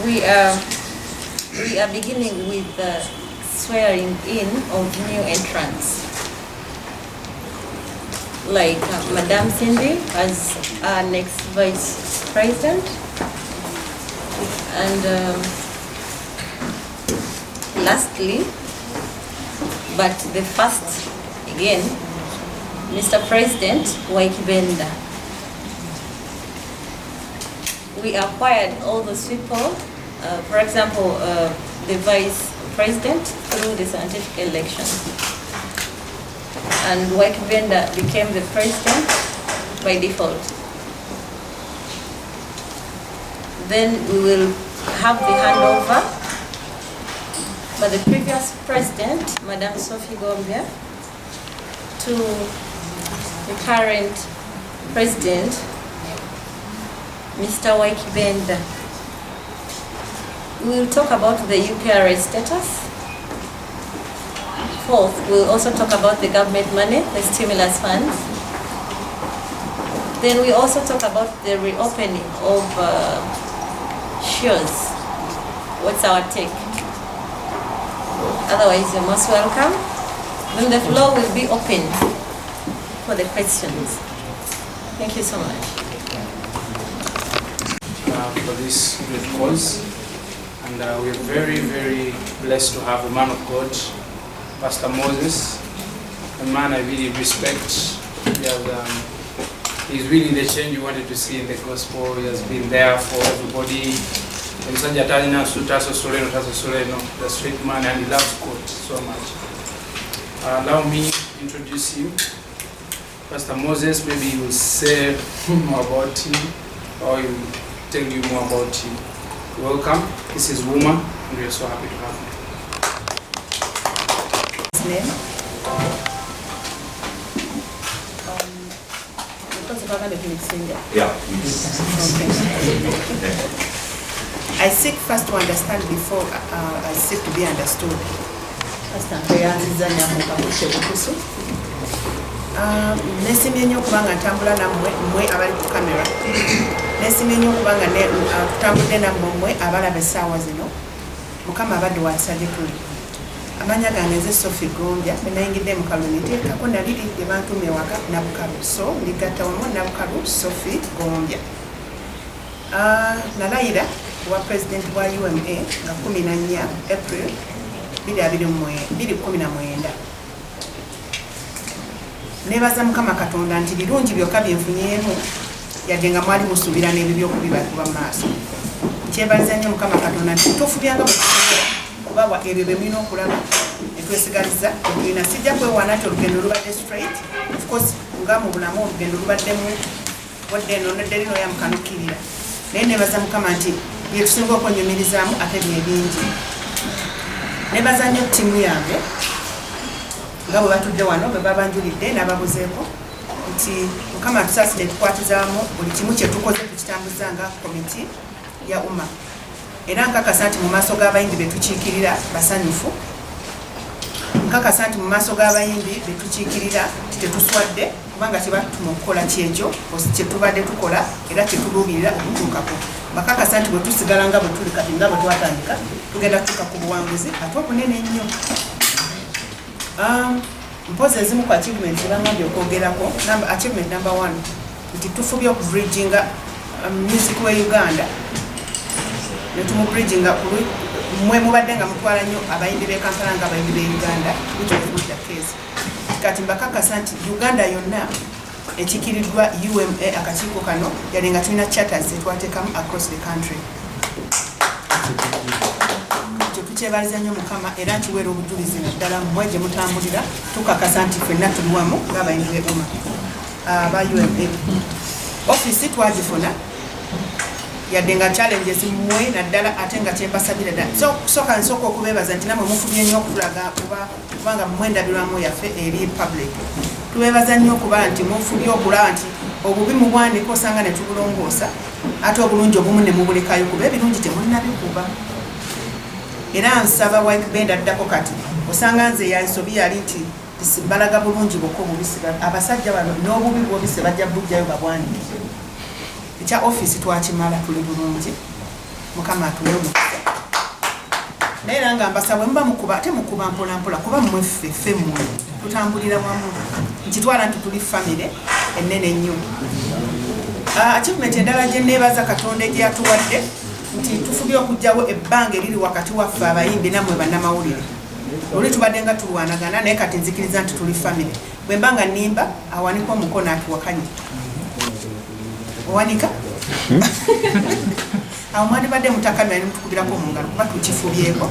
We are beginning with the swearing in of new entrants, like Madame Cindy as our next Vice President, and lastly, but the first again, Mr. President Waikibenda. We acquired all those people, for example, the Vice President through the scientific election. And Waikibenda became the President by default. Then we will have the handover by the previous President, Madame Sophie Gombia, to the current President, Mr. Waikibenda. We will talk about the UPRA status. Fourth, we'll also talk about the government money, the stimulus funds. Then we also talk about the reopening of shows. What's our take? Otherwise, you're most welcome. Then the floor will be open for the questions. Thank you so much. For this great cause, and we are very, very blessed to have a man of God, Pastor Moses, a man I really respect. He's really the change you wanted to see in the gospel. He has been there for everybody. The straight man, and he loves God so much. Allow me to introduce you. Pastor Moses, maybe he will say more about him, or he will tell you more about him. Welcome. This is Woman, and we are so happy to have you. His name? Yeah. I seek first to understand before I seek to be understood. Nesimye nnyo kubanga ntambula nammwe mmwe abali ku kamera. Nesimye nnyo kubanga tutambudde nammwe mmwe abalaba essaawa zino. Mukama abadde wansabye tuli. Amanya gange nze Sophie Gombia, nayingidde mu kalulu nteekako naliri gye bantumye waka Nabukalu. So ndigatta wamu Nabukalu Sophie Gombia. Nalayira wa President wa UMA nga 14 April 2019. Nebaza Mukama Katonda nti birungi byokka byenfunyeemu yadde nga mwali musuubira n'ebyo by'okubiba maaso. Kyebaliza nnyo Mukama Katonda nti tofubyanga bwe tusobola kubawa ebyo bye mulina okulaba ne twesigaliza tulina sijja kwewaana nti olugendo lubadde straight. Of course nga mu bulamu olugendo lubaddemu wadde eno nedde lino yamukanukirira. Naye nebaza Mukama nti bye tusinga okwenyumirizaamu ate bye bingi. Nebaza nnyo ttiimu yange nga bwe batudde wano bwe babanjulidde n'ababuzeeko nti Mukama tusaasire tukwatizaamu buli kimu kye tukoze tukitambuza nga komiti ya umma. Era nkakasa nti mu maaso g'abayimbi be tukiikirira basanyufu. Nkakasa nti mu maaso g'abayimbi be tukiikirira tetuswadde kubanga tebatuma okukola kyekyo kye tubadde tukola era kye tuluubirira okutuukako. Bakakasa nti bwe tusigala nga bwe tuli kati nga bwe twatandika tugenda kutuuka ku buwanguzi ate obunene ennyo. Mpozi ezimu ku achievement zebangambye okwogerako. Achievement number 1 nti tufubye okubridginga music we Uganda ne tumubridginga mwe mubadde nga mutwala nnyo abayimbi b'e Kampala nga abayimbi b'e Uganda, which was not the case. Kati mbakakasa nti Uganda yonna ekikiriddwa UMA akakiiko kano yali nga tulina charters zetwateekamu across the country. Tukyebaliza nnyo Mukama era nkiweera obujulizi naddala mmwe gye mutambulira tukakasa nti ffenna tuli wamu ng'abayimbi b'umma aba UMA. Office twagifuna yadde nga challenges mmwe naddala ate nga kyempasabira ddala. So kusooka nsooka okubeebaza nti nammwe mufubye nnyo okutulaga kubanga mmwe endabirwamu yaffe eri public. Tubeebaza nnyo okuba nti mufubye okulaba nti obubi mubwaniko osanga ne tubulongoosa ate obulungi obumu ne mubulekayo kuba ebirungi temunnabikuba. Era nsaba Waikibenda addako kati osanga nze yansobi yali nti balaga bulungi bwokka obubisi abasajja bano n'obubi bwobisi bajja bujjayo babwanike. Ekya office twakimala tuli bulungi mukama atuwe omukisa naye era nga mbasabwe muba mukuba ate mukuba mpolampola kuba mmwe ffe mmwe tutambulira wamu nkitwala nti tuli famire ennene ennyo achievement endala gye neebaza katonda gye yatuwadde nti tufubye okugjawo ebbanga eriri wakati waffe abayimbi nammwe bannamawulire oli tubadde nga tulwanagana naye kati nzikiriza nti tuli famire bwe mba nga nimba awanika omukono atuwakanye owanika awo mwandibadde mutakamira nemutukubirako omungalo kuba tukifubyeko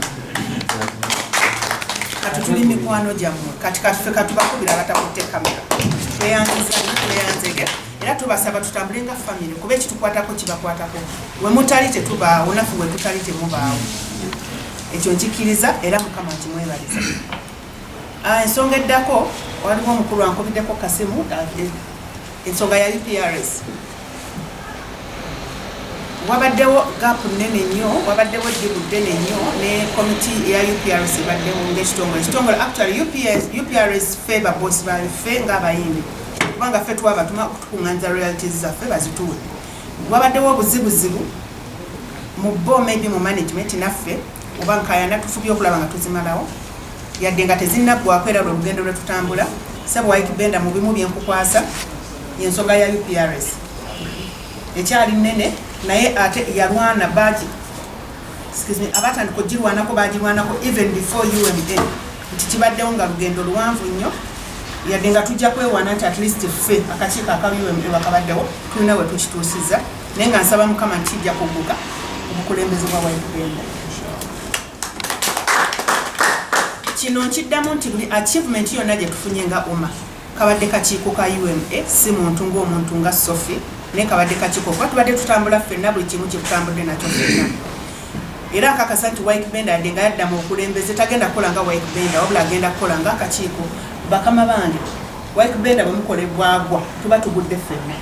kati tuli mikwano gyammwe kati katufe katubakubira abatakutte kamera tweyanzege era tubasaba tutambule nga famire kuba ekitukwatako kibakwatako we mutali tetubaawo naffe we tutali temubaawo ekyo nkikiriza era mukama nkimwebaliza ensonga eddako waliwo omukulu ankubiddeko kasimu ensonga ya UPRS wabaddewo gaapu nnene nnyo wabaddewo eddibu ddene nnyo ne komiti ya UPRS ebaddemu ng'ekitongole actually UPRS fe babosi baali fe ng'abayimbi kubanga ffe twabatuma okutukuŋŋanza royalties zaffe bazituwe wabaddewo obuzibuzibu mu bo maybe mu management naffe oba nkayana tufubye okulaba nga tuzimalawo yadde nga tezinnaggwako era lwe lugendo lwe tutambula sabo waikibenda mu bimu byenkukwasa y'ensonga ya UPRS ekyali nnene naye ate yalwana baji abatandika ogirwanako bagirwanako even before UMA nti kibaddewo nga lugendo luwanvu nnyo yadde nga tujja kwewana nti at least ffe akakiiko aka UMA bakabaddewo tulina we tukituusiza naye nga nsaba mukama nti kijja kugguka obukulembeze bwa waikibenda kino nkiddamu nti buli achievement yonna gye tufunye nga UMA kabadde kakiiko ka UMA si muntu ng'omuntu nga Sophie naye kabadde kakiiko kuba tubadde tutambula ffenna buli kimu kyetutambudde nakyo ffenna era akakasa nti waikibenda yadde nga yadda mu bukulembeze tagenda kukola nga waikibenda wabula agenda kukola nga akakiiko bakama bange waikibenda bwe mukolebwagwa tuba tugudde ffenna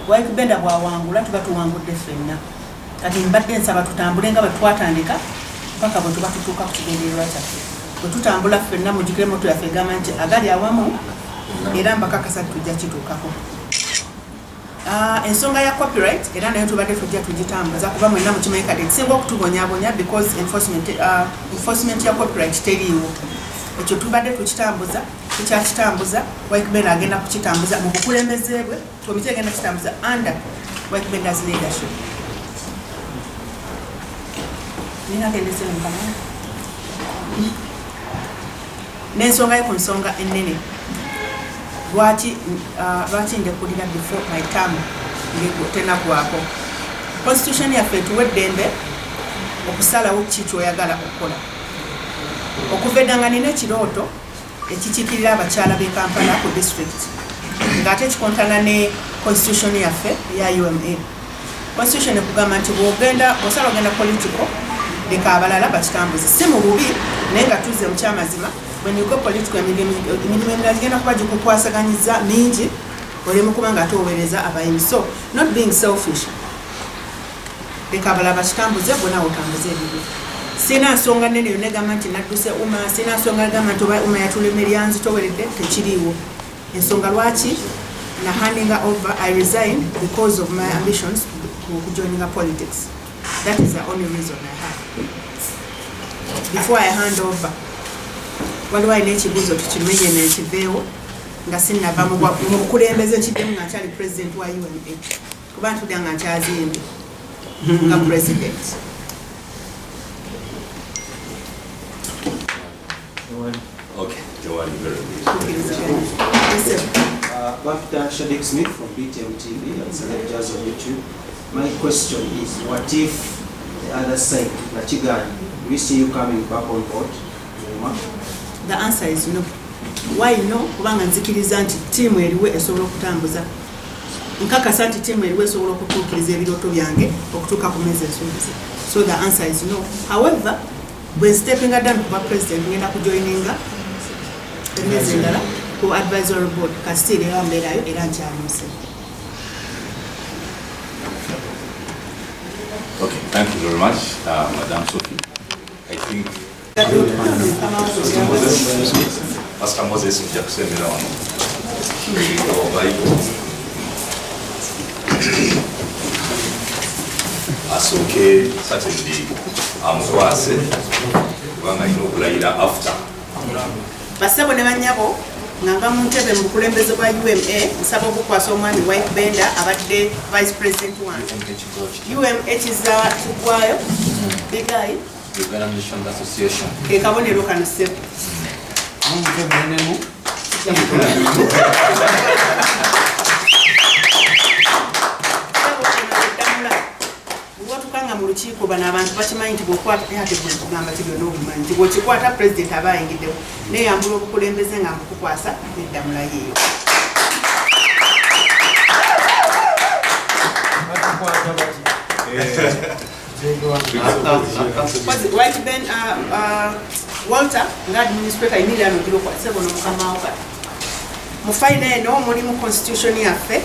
waikibenda bwawangula tuba tuwangudde ffenna kati mbadde nsaba tutambule nga bwe twatandika paka bwe tuba tutuuka ku kigendererwa kyaffe bwe tutambula ffenna mujjukire moto yaffe egamba nti agali awamu era mbakakasa tujja kituukako ensonga ya copyright era nayo tubadde tujja tugitambuza kuba mwenna mukimanyi kati ekisinga okutubonyabonya because enforcement ya copyright teriiwo ekyo tubadde tukitambuza tukyakitambuza waikibenda agenda kukitambuza mu bukulembeze bwe komiti egenda kitambuza under waikibenders leadership n'ensonga ye ku nsonga ennene lwaki ndekulira before my term tenagwako constitution yaffe etuwa eddembe okusalawo ki kyoyagala okukola okuva edda nga nina ekirooto ekikiikirira abakyala b'e Kampala ku district ng'ate kikontana ne constitution yaffe eya UMA constitution ekugamba nti bw'osala ogenda political leka abalala bakitambuze si mu bubi naye nga tuzze mu kyamazima when you go political emirimu emirala gigenda kuba gikukwasaganyiza mingi olemu kuba nga toweereza abayimbi so not being selfish leka abalala bakitambuze bwona otambuze ebibi sina nsonga nnene yonna egamba nti nadduse UMA sina nsonga egamba nti UMA yatulema eryanzi toweredde tekiriiwo ensonga lwaki na handing over I resigned because of my ambitions to joining politics. That is the only reason I have. Before I hand over, waliwo alina ekibuuzo tukimenye nekiveewo nga sinnava mu bukulembeze nkiddemu nga nkyali president wa UMA kuba ntudde nga nkyazimbye nga president. Okay, Joanne, very Dr. Shadik Smith from BTM TV and Select Jazz on YouTube. My question is, what if the other side, Nachigani, we see you coming back on board? The answer is no. Why no? Kubanga nzikiriza nti tiimu eriwe esobola okutambuza. Nkakasa nti tiimu eriwe esobola okutuukiriza ebirooto byange okutuuka ku mmeeza ensuubizi. So the answer is no. However, when stepping down kuba president ngenda kujoininga emmeeza endala ku advisory board kasitiri era mbeerayo era nkyamuse. Okay, thank you very much, Madam Sophie. I think Pastor Moses Jackson asooke Saturday amukwase kubanga alina okulayira after. Basebo ne bannyabo nga mu ntebe mu bukulembeze bwa UMA nsaba okukwasa omwami White Benda abadde Vice President wange. UMA kiza kigwayo bigayi Uganda Musicians Association. ke kabonero kano sebo. Watukanga mu lukiiko bano abantu bakimanyi nti bw'okwata ate bw'okugamba kibyo n'obumanyi nti bw'okikwata pulezidenti aba ayingiddewo neeyambula obukulembeze nga mukukwasa n'eddamula yeeyo. White Ben Walter nga administrator yinira ano girokwasebo n'omukama wo kati mu fayina eno mulimu constitution yaffe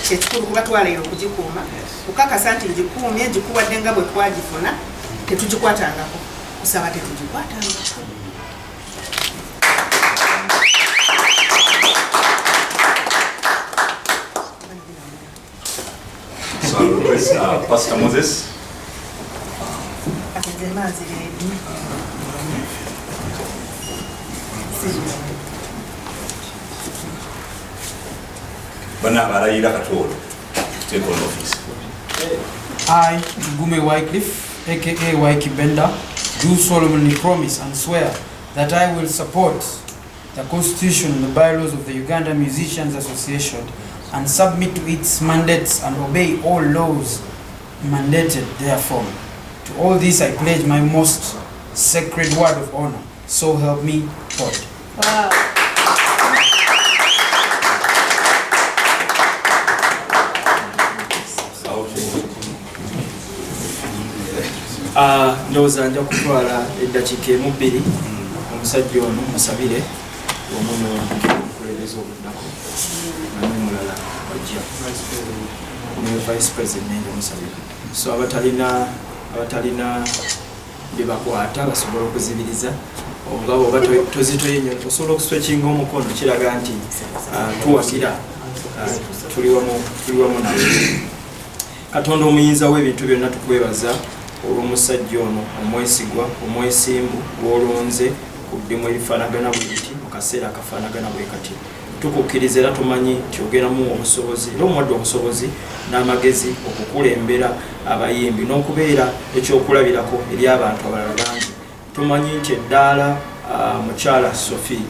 kyekikulu kuba twaleero okugikuuma kukakasa nti ngikuumye ngikuwadde nga bwe twagifuna tetugikwatangako kusaba tetugikwatangako. So I'll request Pastor Moses. Banabarayira Katolo, take on office. I, Gume Wycliffe, aka Wyke Benda, do solemnly promise and swear that I will support the Constitution and the bylaws of the Uganda Musicians Association and submit to its mandates and obey all laws mandated therefrom. To all this I pledge my most sacred word of honor. So help me God. Wow. Ndowooza nja kutwala eddakiika emu bbiri omusajja ono musabire omuno omukulembeze obuddako namulala wajja ne vice president nenja musabire so abatalina byebakwata basobola okuzibiriza obugabo oba tozitoye nnyo osobola okusitrekinga omukono kiraga nti tuwagira tuli wamu nawe. Katonda omuyinza w'ebintu byonna tukwebaza olw'omusajja ono omwesigwa omwesimbu gw'olonze ku ddimu erifaanagana bwe liti mu kaseera akafaanagana bwe kati. Tukukkiriza era tumanyi nti ogeramu obusobozi era omuwadde obusobozi n'amagezi okukulembera abayimbi n'okubeera ekyokulabirako eri abantu abalala bangi. Tumanyi nti eddaala mukyala Sophie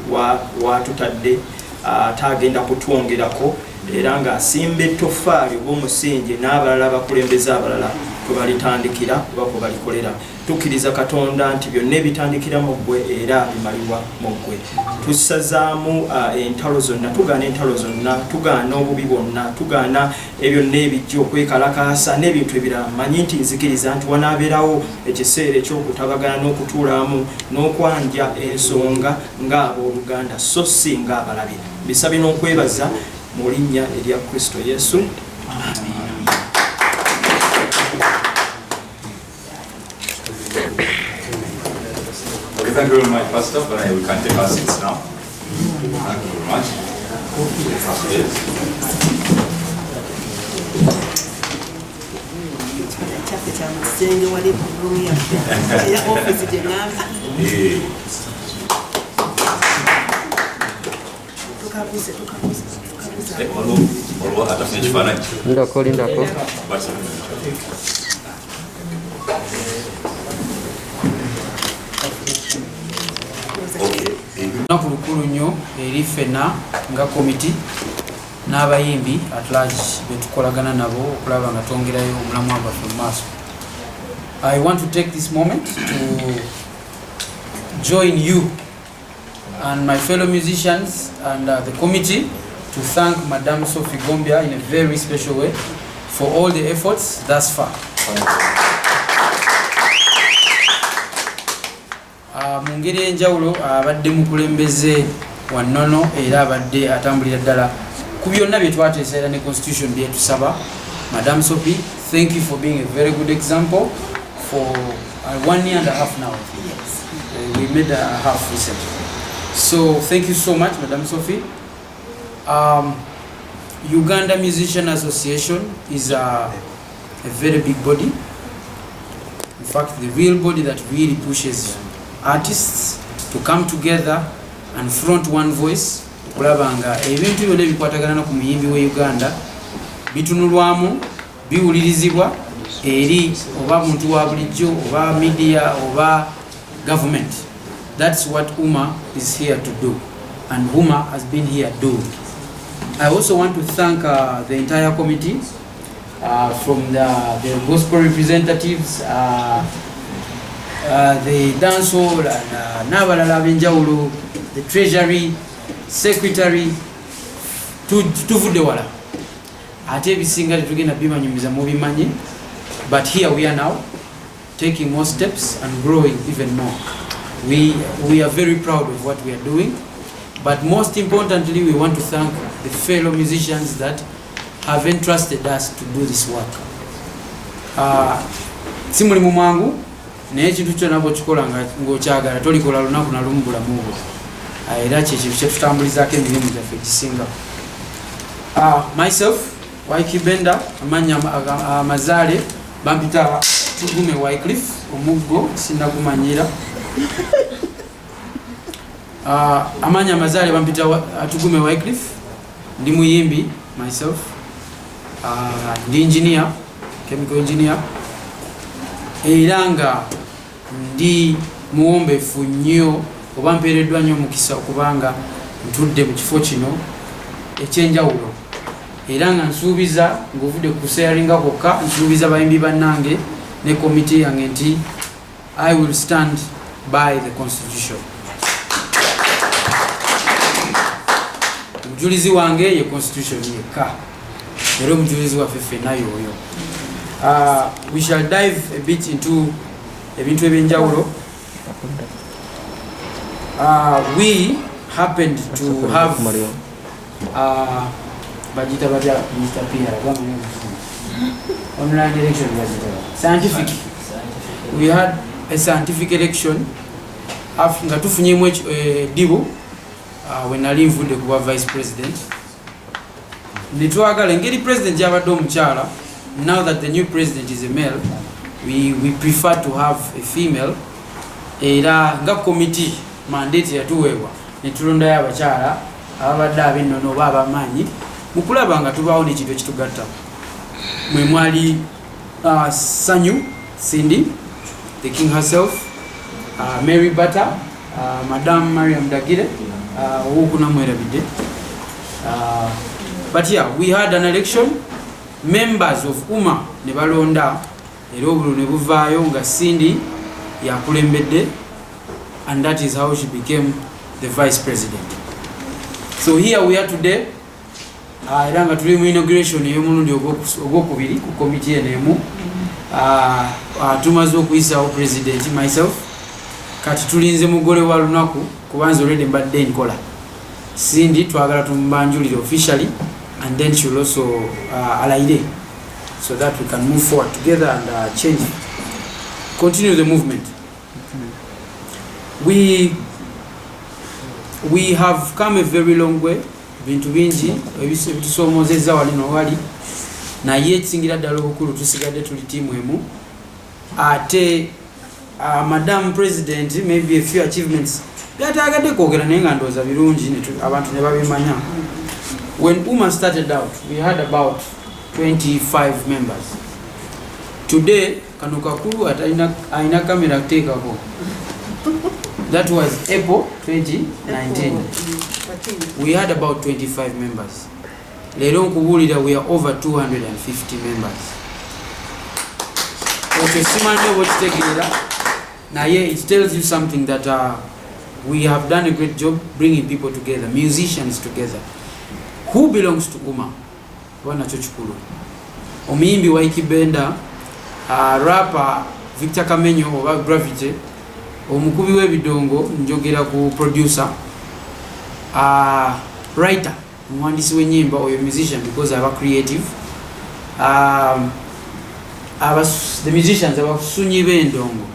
watutadde atagenda kutwongerako era ng'asimba ettoffaali obw'omusingi n'abalala bakulembeza abalala kwe balitandikira kuba kwe balikolera. Tukkiriza Katonda nti byonna ebitandikira mu ggwe era bimalibwa mu ggwe. Tusazaamu entalo zonna, tugaana entalo zonna, tugaana obubi bwonna, tugaana byonna ebijja okwekalakaasa n'ebintu ebirala. Manyi nti nzikiriza nti wanaabeerawo ekiseera ekyokutabagana n'okutuulamu n'okwanja ensonga ng'abooluganda so si ng'abalabe. Bisabye n'okwebaza mu linnya erya Kristo Yesu. Okay, thank you very much, Pastor. But we can take our seats now. Thank you very much. Lindako. Lunaku lukulu nnyo eri ffenna nga komiti n'abayimbi at large betukolagana nabo okulaba nga twongerayo omulamu waffe mu maaso. I want to take this moment to join you and my fellow musicians and the committee to thank Madam Sophie Gombia in a very special way for all the efforts thus far. Mu ngeri enjawulo abadde mukulembeze wannono era abadde atambulira ddala ku byonna bye twateesa era ne constitution bye tusaba. Madam Sophie, thank you for being a very good example for 1 year and a half now. Yes. We made a half recently. So thank you so much, Madam Sophie. Uganda Musician Association is a very big body. fact the real body that really pushes artists to come together and front one voice okulaba nga ebintu byonna ebikwatagana ku muyimbi wa Uganda bitunulwamu biwulirizibwa eri oba muntu wa bulijjo oba media oba government. That's what UMA is here to do, and UMA has been here doing. I also want to thank the entire committee, from the gospel representatives, the dancehall, and n'abalala ab'enjawulo, the treasury, secretary, tuvudde wala. Ate ebisinga tetugenda bimanyumiza mubimanyi, but here we are now, taking more steps and growing even more. We are very proud of what we are doing, but most importantly, we want to thank the fellow musicians that have entrusted us to do this work. Si mulimu mwangu, naye ekintu kyonna bw'okikola ng'okyagala tolikola lunaku na lumu bulamu bwo. Era kyekyo kye tutambulizaako emirimu gyaffe egisinga. Myself, Waiki Benda, amanya amazaale bampita Tugume Wycliffe, omuggo sinnagumanyira. Amanya amazaale bampita Tugume Wycliffe, ndi muyimbi myself, ndi engineer, chemical engineer, era nga ndi muwombeefu nnyo oba mpeereddwa nnyo omukisa okubanga ntudde mu kifo kino ekyenjawulo, era nga nsuubiza ng'ovudde ku kuseyalinga kwokka, nsuubiza bayimbi bannange ne komiti yange nti I will stand by the constitution. Omujulizi wange ye constitution yekka, era omujulizi waffe ffenna y'oyo. We shall dive a bit into ebintu ebyenjawulo. We happened to have Bajita Baja Mr. Pierre online election scientific. We had a scientific election nga tufunyemu dibu when nali nvudde kuba vice president. Nitwagala engeri president yabadde omukyala. Now that the new president is a male, we prefer to have a female. Era nga committee mandate yatuweebwa netulondayo abakyala ababadde ab'ennono oba ab'amaanyi mu kulaba nga tubaawo n'ekintu ekitugatta. Mwe mwali Sanyu Cindy, the king herself, Mary Butter, Madame Mariam Dagire, Wukunamwerabide. But yeah, we had an election. Members of UMA ne balonda era obululu ne buvaayo nga Cindy yakulembedde, and that is how she became the vice president. So here we are today, era nga tuli mu inauguration ey'omulundi ogwokubiri ku komiti enemu. Tumaze okuyisawo president myself, kati tulinze mugole wa lunaku kubanza already mbadde nkola. Cindy twagala tumbanjulire officially, and then she will also align so that we can move forward together and change, continue the movement. We have come a very long way. Bintu bingi ebitusoomozezza wali n'owali, naye ekisingira ddala obukulu tusigadde tuli tiimu emu. Ate Madam President, maybe a few achievements byataagadde kwogera naye nga ndowooza birungi abantu ne babimanya. When UMA started out, we had about 25 members. Today, kano kakulu aina kamera kuteekako. That was April 2019. We had about 25 members. Leero nkubuulira we are over 250 members. Okay, simanyi oba okitegeera, naye it tells you something that we have done a great job bringing people together, musicians together. Who belongs to UMA? Nakyo kikulu. Omuyimbi Waiki Benda, rapper Victor Kamenyo oba Gravity, omukubi w'ebidongo njogera ku producer, writer, omuwandiisi w'ennyimba oyo musician because aba creative, the musicians abasunyi b'endongo,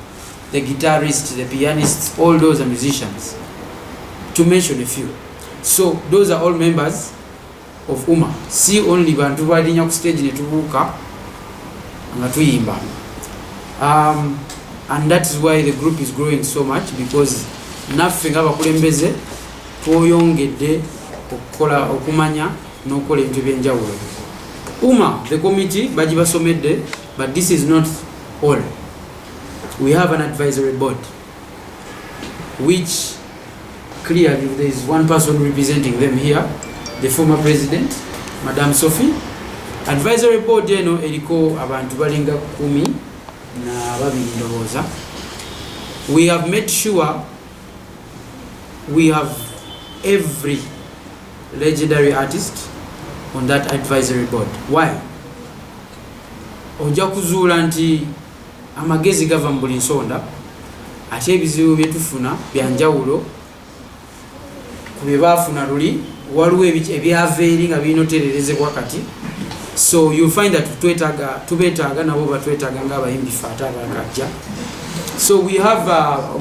the guitarists, the pianists, all those are musicians, to mention a few. So those are all members of UMA. Si only bantu balinya ku stage ne tubuuka nga tuyimba. and that is why the group is growing so much, because naffe ng'abakulembeze twoyongedde okukola okumanya n'okukola ebintu ebyenjawulo. The committee bagibasomedde, but this is not all. We have an advisory board, which clearly there is one person representing them here, the former president, Madame Sophie. Advisory board eno eriko abantu balinga 10 na babiri ndowooza. We have made sure we have every legendary artist on that advisory board. Why? Ojja kuzuula nti amagezi gava mu buli nsonda, ate ebizibu bye tufuna byanjawulo ku bye baafuna luli, waliwo ebyaveeri nga birinotererezebwa kati. So you'll find that tubeetaaga nabo batwetaaga ng'abayimbi ffe ate abakajja. So we have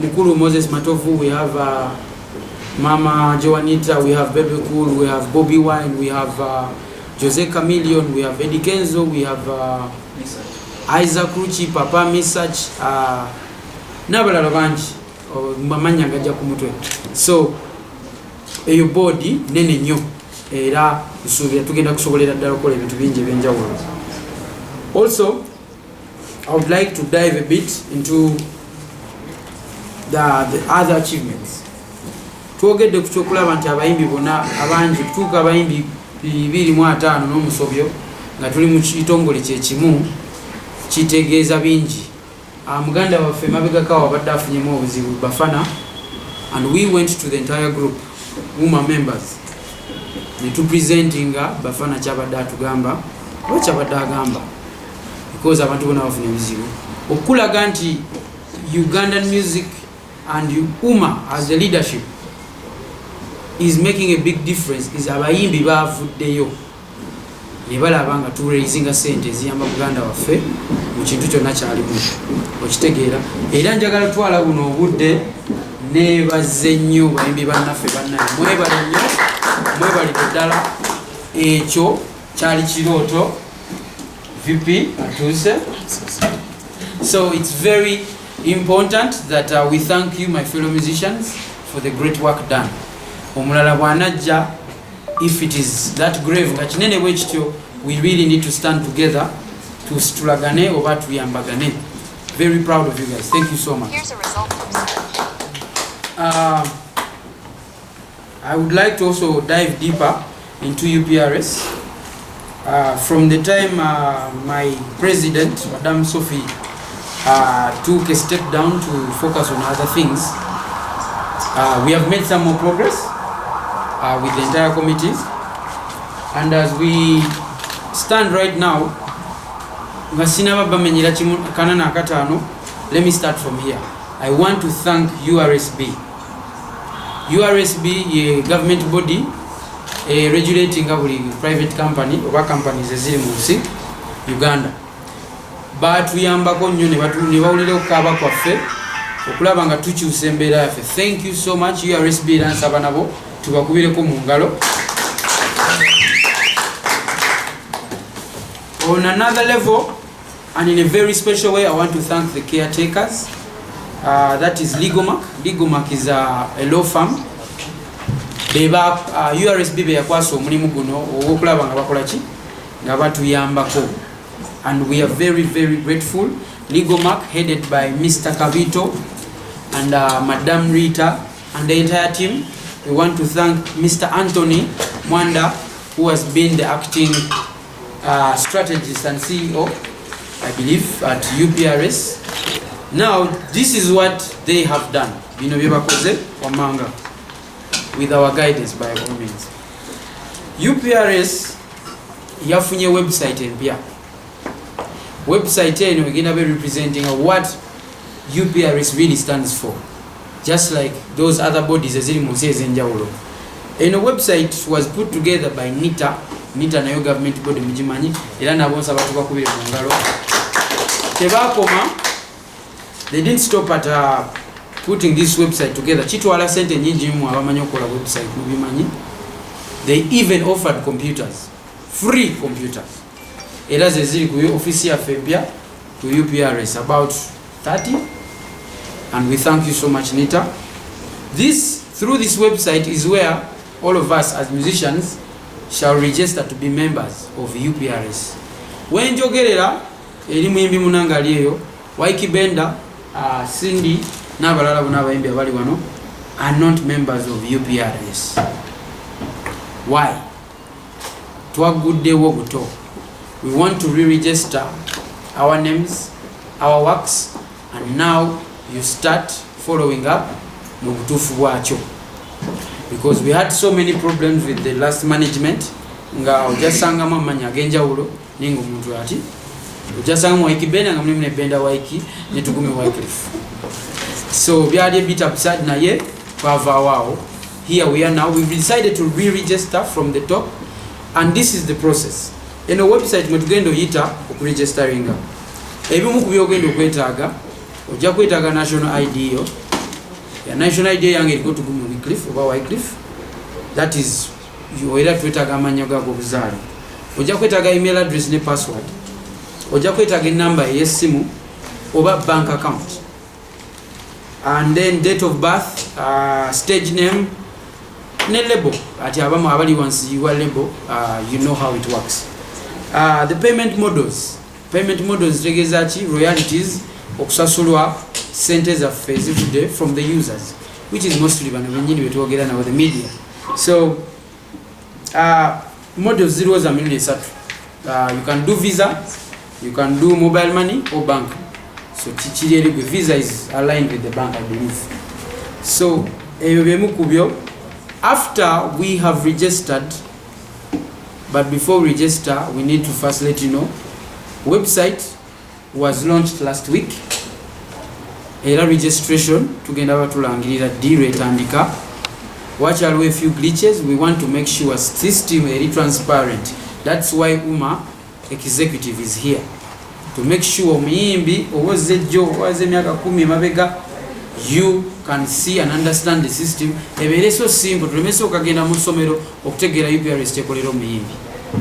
Mukulu Moses Matovu, we have Mama Joanita, we have Bebe Cool, we have Bobby Wine, we have Jose Chameleon, we have Eddie Kenzo, we have Isaac Ruchi, Papa Misach, n'abalala bangi mamanya gajja ku mutwe. So eyo body nene nnyo era tusuubira tugenda kusobolera ddala okukola ebintu bingi ebyenjawulo. Also, I would like to dive a bit into the other achievements. Twogedde ku kyokulaba nti abayimbi bonna abangi tutuuka abayimbi 25 n'omusobyo nga tuli mu kitongole kyekimu kitegeeza bingi. Muganda waffe mabegako abadde afunyemu obuzibu Bafana, and we went to the entire group, women members, ne tupresentinga Bafana kyabadde atugamba oba kyabadde agamba, because abantu bonna bafunye ebizibu okulaga nti Ugandan music and UMA as the leadership is making a big difference. Is abayimbi bavuddeyo ne balaba nga turaising sente eziyamba Buganda waffe mu kintu kyonna kyalimu okitegeera. Era njagala twala buno obudde nebaze nnyo bayimbi bannaffe bannaye, mwebale nnyo, mwebalidde ddala, ekyo kyali kirooto VP atuuse. So it's very important that we thank you, my fellow musicians, for the great work done. Omulala bwanajja, if it is that grave nga kinene bwe kityo, we really need to stand together tulagane oba tuyambagane. Very proud of you guys. Thank you so much. Here's a result from search. I would like to also dive deeper into UPRS. From the time my president, Madame Sophie, took a step down to focus on other things, we have made some more progress with the entire committee. And as we stand right now, let me start from here. I want to thank URSB. URSB is a government body regulating a private company or companies eziri mu nsi Uganda. Batuyambako nnyo ne bawulira okukaaba kwaffe okulaba nga tukyusa embeera yaffe. Thank you so much URSB, era nsaba nabo tubakubireko mu ngalo. On another level, and in a very special way, I want to thank the caretakers. That is Legomac. Legomac is a law firm. URSB beyakwasa omulimu guno ogw'okulaba nga bakola ki nga batuyambako, and we are very, very grateful. Legomac, headed by Mr. Kavito and Madame Rita and the entire team. We want to thank Mr. Anthony Mwanda, who has been the acting strategist and CEO, I believe, at UPRS. Now, this is what they have done. Bino byebakoze wamanga, with our guidance by all means. UPRS yafunye website empya. Website eno egenda be representing what UPRS really stands for, just like those other bodies eziri mu nsi ez'enjawulo. Eno website was put together by NITA. NITA nayo government body mugimanyi, era nabo nsaba tubakubire mu ngalo. Tebakoma, they didn't stop at putting this website together. Kitwala sente nyingi mu abamanyi okola website mubimanyi. They even offered computers, free computers. Era zeziri ku office ya Febia to UPRS, about 30 and we thank you so much, Nita. Through this website is where all of us as musicians shall register to be members of UPRS. When njogerera eri muyimbi munanga ali eyo Waiki Benda, Cindy n'abalala bonna abayimbi abali wano are not members of UPRS. Why? Twaguddewo buto. We want to re-register our names, our works, and now you start following up mu butuufu bwakyo. Because we had so many problems with the last management nga ojasangamu amanya ag'enjawulo ninga omuntu ati ojasangamu Waiki Benda nga mulimu ne Benda Waiki ne Tugumi Wycliffe. So byali a bit upset naye twavaawo. Here we are now. We've decided to re-register from the top, and this is the process. Eno website mwe tugenda oyita okuregisteringa. Ebimu ku byogenda okwetaaga, ojja kwetaaga national ID yo. Ya national ID yange eriko Tugumi Wycliffe oba Wycliffe. That is you era twetaaga amannya gago obuzaale. Ojja kwetaaga email address ne password. Ojja kwetaaga enamba y'essimu oba bank account. And then date of birth, stage name, ne label. Ati abamu abali once you are label, you know how it works. The payment models. Payment models tegeza ki royalties okusasulwa sente zaffe ezivudde from the users, which is mostly bano bennyini betwogera nabo the media. So models ziriwo za mirundi esatu. You can do Visa, you can do mobile money or bank. So chichiri Visa is aligned with the bank, I believe. So after we have registered, but before we register, we need to first let you know, website was launched last week. Era registration tugenda batulangirira D-rate andika. Watch out a few glitches. We want to make sure system is transparent. That's why UMA executive is here. To make sure omuyimbi owozejjo owaze emyaka 10 mabega, you can see and understand the system. Ebere so simple tulemese okagenda mu ssomero okutegeera UPRS tekolera omuyimbi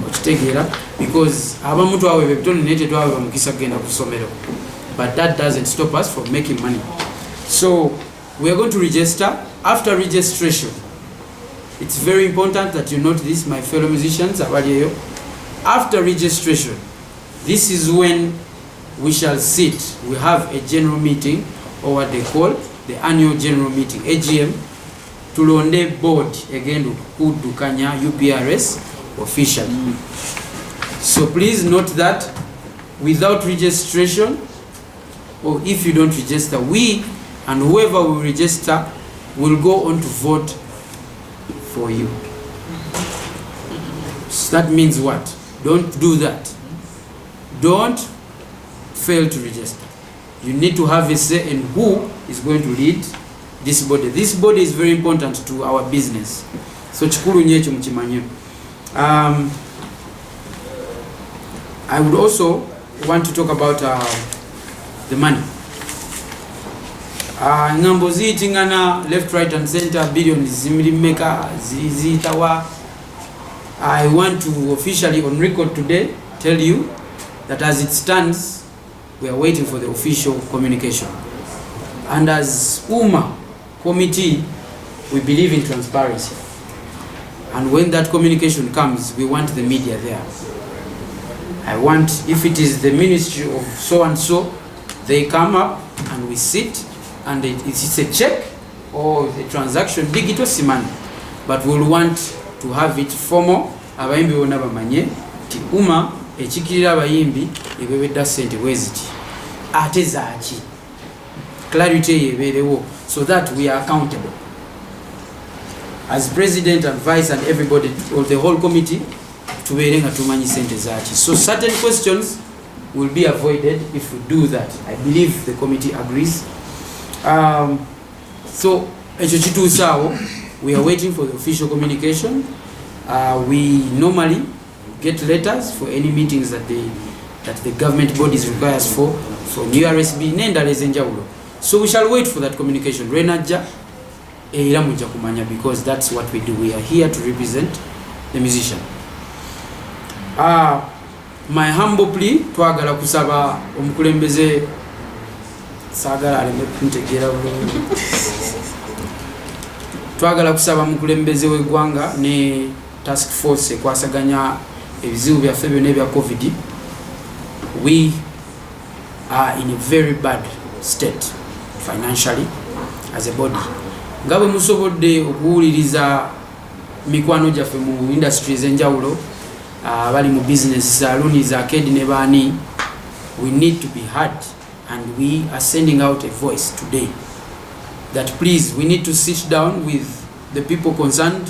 okitegeera, because abamu twawe bebitone nete twawe bamukisa kugenda ku ssomero, but that doesn't stop us from making money. So we are going to register. After registration, it's very important that you note this, my fellow musicians. After registration, this is when we shall sit. We have a general meeting, or what they call the annual general meeting, AGM, tulonde board again kudukanya UPRS officially. So please note that without registration, or if you don't register, we and whoever will register will go on to vote for you. So that means what? Don't do that. Don't fail to register. You need to have a say in who is going to lead this body. This body is very important to our business. So chikuru nyecho mchimanye. I would also want to talk about the money. Ngambo zitingana left, right and center, billions zimlimeka zitawa. I want to officially on record today tell you that as it stands, we are waiting for the official communication. And as UMA committee, we believe in transparency. And when that communication comes, we want the media there. I want, if it is the ministry of so and so, they come up and we sit, and it's a check or a transaction, digital simani. But we'll want to have it formal. Abayimbi bonna bamanye ti UMA ekikirira abayimbi ebebedda sente weziti ate zaaki. Clarity yebeerewo so that we are accountable. As president and vice and everybody, or the whole committee, tubeere nga tumanyi sente zaaki. So certain questions will be avoided if we do that. I believe the committee agrees. So ekyo kituusaawo, we are waiting for the official communication. We normally get letters for any meetings that the government bodies requires for from URSB n'endala ez'enjawulo. So we shall wait for that communication. Renajja era mujja kumanya, because that's what we do. We are here to represent the musician. My humble plea, twagala kusaba omukulembeze saagala aleme kuntegeera bulungi. Twagala kusaba mukulembeze w'eggwanga ne task force ekwasaganya ebizibu byaffe byonna ebya COVID. We are in a very bad state financially as a body. Nga bwe musobodde okuwuliriza mikwano gyaffe mu industries enjawulo, abali mu business saluni za Arcade ne baani, we need to be heard, and we are sending out a voice today that please, we need to sit down with the people concerned.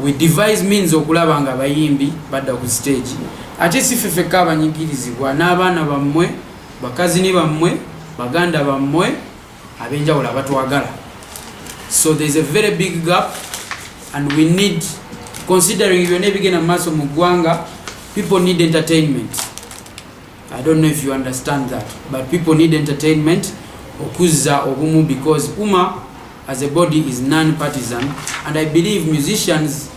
We devise means okulaba nga bayimbi badda ku stage. Ate si fefeka abanyigirizibwa n'abaana bammwe, bakazini bammwe, baganda bammwe abenjawulo abatwagala. So there's a very big gap, and we need, considering byonna ebigenda mu maaso mu ggwanga, people need entertainment. I don't know if you understand that, but people need entertainment okuzza obumu, because UMA as a body is non-partisan, and I believe musicians,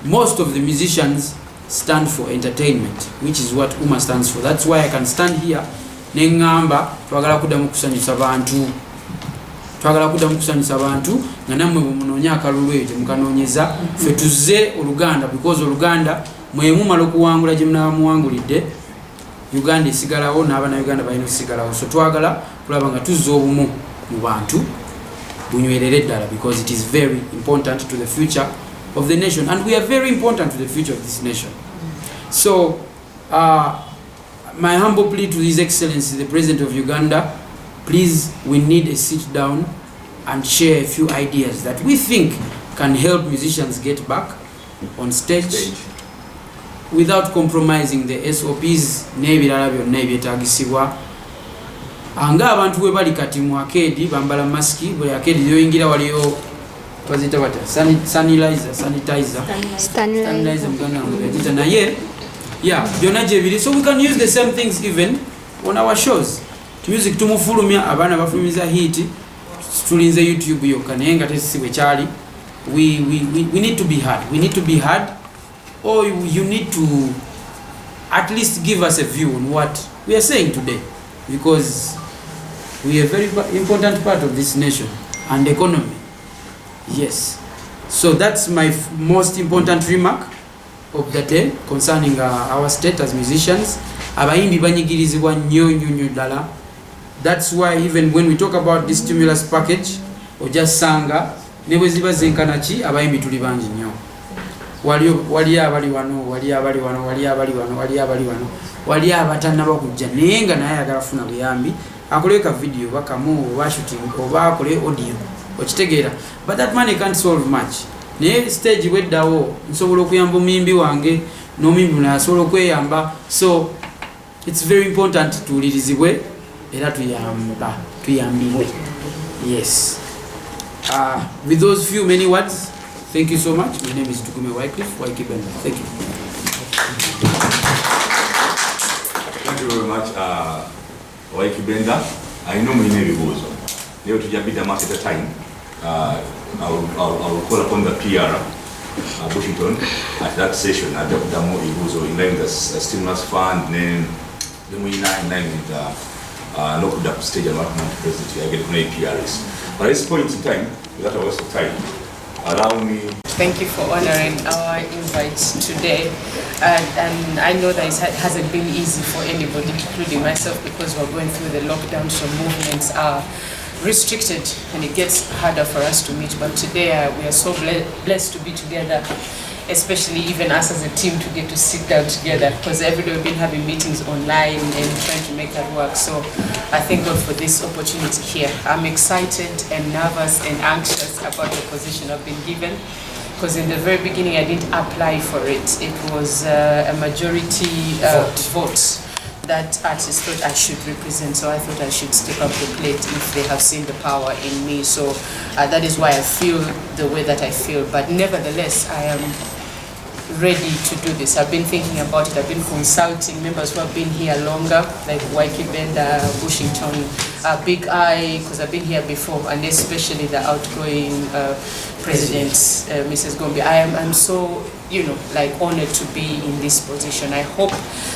most of the musicians stand for entertainment, which is what UMA stands for. That's why I can stand here nengamba twagala kuddamu kusanyusa bantu, twagala kuddamu kusanyusa bantu nga nammwe bwe munoonya akalulu eyo temukanoonyeza ffe tuzze Oluganda, because Oluganda mwe mumala okuwangula gye munaba muwangulidde, Uganda esigalawo n'abaana Uganda balina okusigalawo. So twagala kulaba nga tuzza obumu mu bantu bunywerere ddala, because it is very important to the future of the nation, and we are very important to the future of this nation. So my humble plea to His Excellency the President of Uganda, please, we need a sit down and share a few ideas that we think can help musicians get back on stage without compromising the SOPs n'ebirala byonna ebyetaagisibwa. Nga abantu bwe bali kati mu Arcade bambala masiki, buli Arcade yoyingira waliyo bazita bata sanitizer muganda ng'oyagita naye byonna gye biri. So we can use the same things even on our shows. Music tumufulumya, abaana bafulumiza hit, tulinze YouTube yokka naye nga tesi bwe kyali. We need to be heard. We need to be heard, or you need to at least give us a view on what we are saying today, because we are a very important part of this nation and economy. Yes. So that's my most important remark of the day concerning our state as musicians. Abayimbi banyigirizibwa nnyo ddala. That's why even when we talk about this stimulus package, just sanga ne bwe ziba zenkana ki, abayimbi tuli bangi nnyo. Wali abali abatannaba kujja naye nga naye ayagala funa buyambi, akoleka video bakamu oba shooting oba akole audio, okitegeera. But that money can't solve much. Naye stage weddawo nsobola okuyamba omuyimbi wange n'omuyimbi mulala asobola okweyamba. So it's very important tuwulirizibwe era tuyambibwe. Yes. With those few many words, thank you so much. My name is Tukume Wycliffe Waikibenda. Thank you. Thank you very much, Waikibenda. I know mwenye vibuzo. Leo tujabida mass at a time. I'll call upon the PR, Bushington, at that session. Damo Ibuzo in line with the stimulus fund, then the winner in line with the local up stage and welcome to President. I get no PRs. But at this point in time, without a waste of time, allow me. Thank you for honoring our invite today. And I know that it hasn't been easy for anybody, including myself, because we're going through the lockdown, so movements are restricted and it gets harder for us to meet. But today we are so blessed to be together, especially even us as a team to get to sit down together, because every day we've been having meetings online and trying to make that work. So I thank God for this opportunity here. I'm excited and nervous and anxious about the position I've been given, because in the very beginning I didn't apply for it. It was a majority vote that artists thought I should represent, so I thought I should step up the plate if they have seen the power in me. So that is why I feel the way that I feel. But nevertheless, I am ready to do this. I've been thinking about it. I've been consulting members who have been here longer, like Waiki Benda, Bushington, Big Eye, because I've been here before, and especially the outgoing President, Mrs. Gombe. I'm so, honored to be in this position. I hope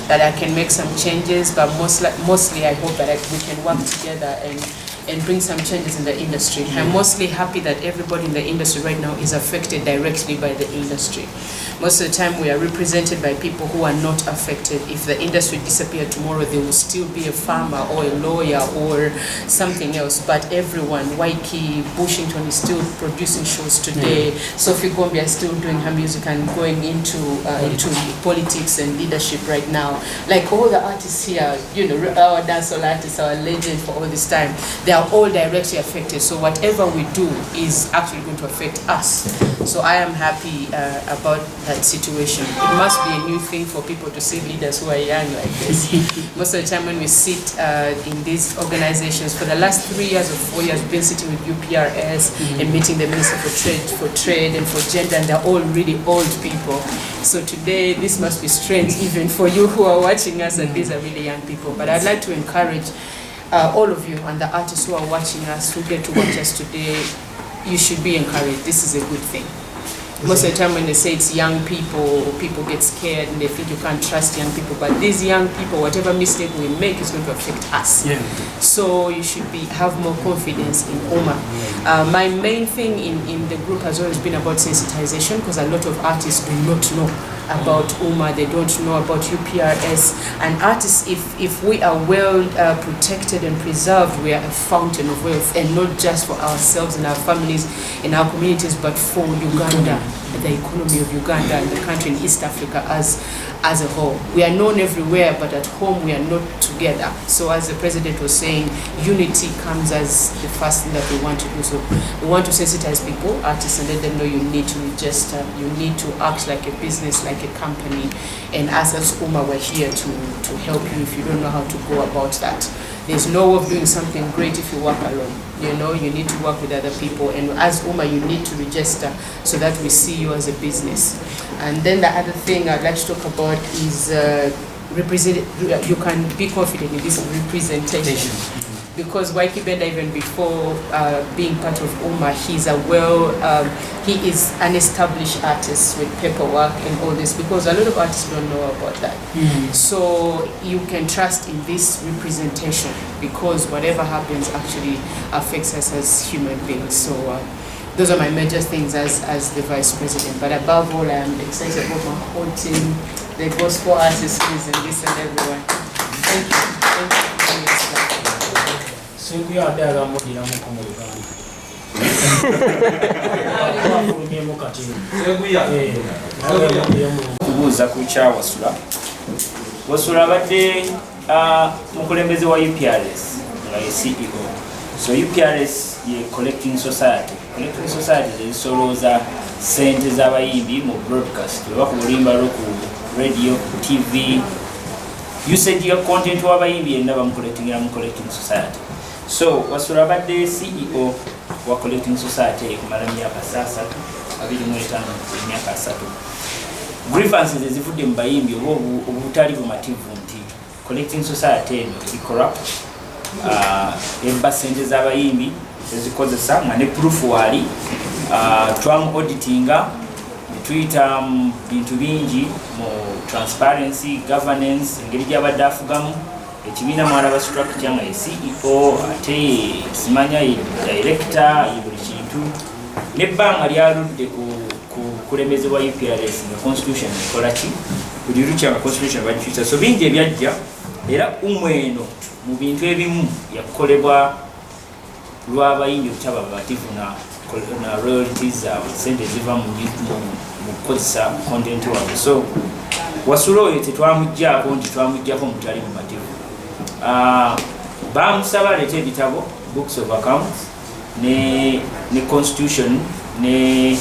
that I can make some changes, but mostly I hope that we can work together and bring some changes in the industry. I'm mostly happy that everybody in the industry right now is affected directly by the industry. Most of the time we are represented by people who are not affected. If the industry disappeared tomorrow, there will still be a farmer or a lawyer or something else. But everyone, Waiki, Bushington is still producing shows today. Sophie Gombe is still doing her music and going into politics and leadership right now. Like all the artists here, our dancehall artists, our legend for all this time, they are all directly affected. So whatever we do is actually going to affect us. So I am happy about that situation. It must be a new thing for people to see leaders who are young like this. Most of the time when we sit in these organizations, for the last 3 years or 4 years, we've been sitting with UPRS and meeting the Minister for Trade and for Gender, and they're all really old people. So today, this must be strange even for you who are watching us, and these are really young people. But I'd like to encourage all of you and the artists who are watching us, who get to watch us today, you should be encouraged. This is a good thing. Most of the time when they say it's young people get scared and they think you can't trust young people. But these young people, whatever mistake we make is going to affect us. Yeah. So you should have more confidence in Uma. My main thing in the group has always been about sensitization, because a lot of artists do not know about Uma, they don't know about UPRS. And artists, if we are well protected and preserved, we are a fountain of wealth, and not just for ourselves and our families and our communities, but for Uganda, the economy of Uganda and the country in East Africa as a whole. We are known everywhere, but at home we are not together. So as the President was saying, unity comes as the first thing that we want to do. So we want to sensitize people, artists, and let them know you need to register, you need to act like a business, like a company. And as Uma, we're here to help you if you don't know how to go about that. There's no way of doing something great if you work alone. You need to work with other people. And as Uma, you need to register so that we see you as a business. And then the other thing I'd like to talk about is you can be confident in this representation. Because Waiki Benda, even before being part of Uma, he is an established artist with paperwork and all this, because a lot of artists don't know about that. So you can trust in this representation, because whatever happens actually affects us as human beings. So those are my major things as the Vice President. But above all, I'm excited about my whole team, the gospel artists and this and everyone. Thank you. Thank you. Kubuuza ku kya Wasula abadde mukulembeze wa UPRS nga ye CEO. So UPRS ye collecting society. Collecting society ezisolooza ssente z'abayimbi mu broadcast oba ku bulimba ku radio, TV, usage ya content w'abayimbi yenna bamucollectingira mu collecting society. So Wasula abadde CEO wa collecting society kumala myaka 3 emyaka 3. Grievances ezivudde mu bayimbi obutali bumativu nti collecting society eno eri corrupt, ebba ssente z'abayimbi ezikozesa nga ne proof wali, twamu auditinga netuyita bintu bingi mu transparency, governance, engeri gy'abadde afugamu ekibiina mwalaba structure nga ye CEO ate simanya ye director ye buli kintu, nebbanga lyaludde ku kulembeze wa UPRS nga constitution ekola ki buli lukya nga constitution bagikyusa. So bingi ebyajja, era eno mu bintu ebimu yakolebwa lw'abayimbi obutaba babativu na royalties zaabwe, sente ziva mu kukozesa content waabwe. So Wasula oyo tetwamuggyako nti twamuggyako mutali mumativu. Bamusaba aleete ebitabo, books of accounts, ne constitution, ne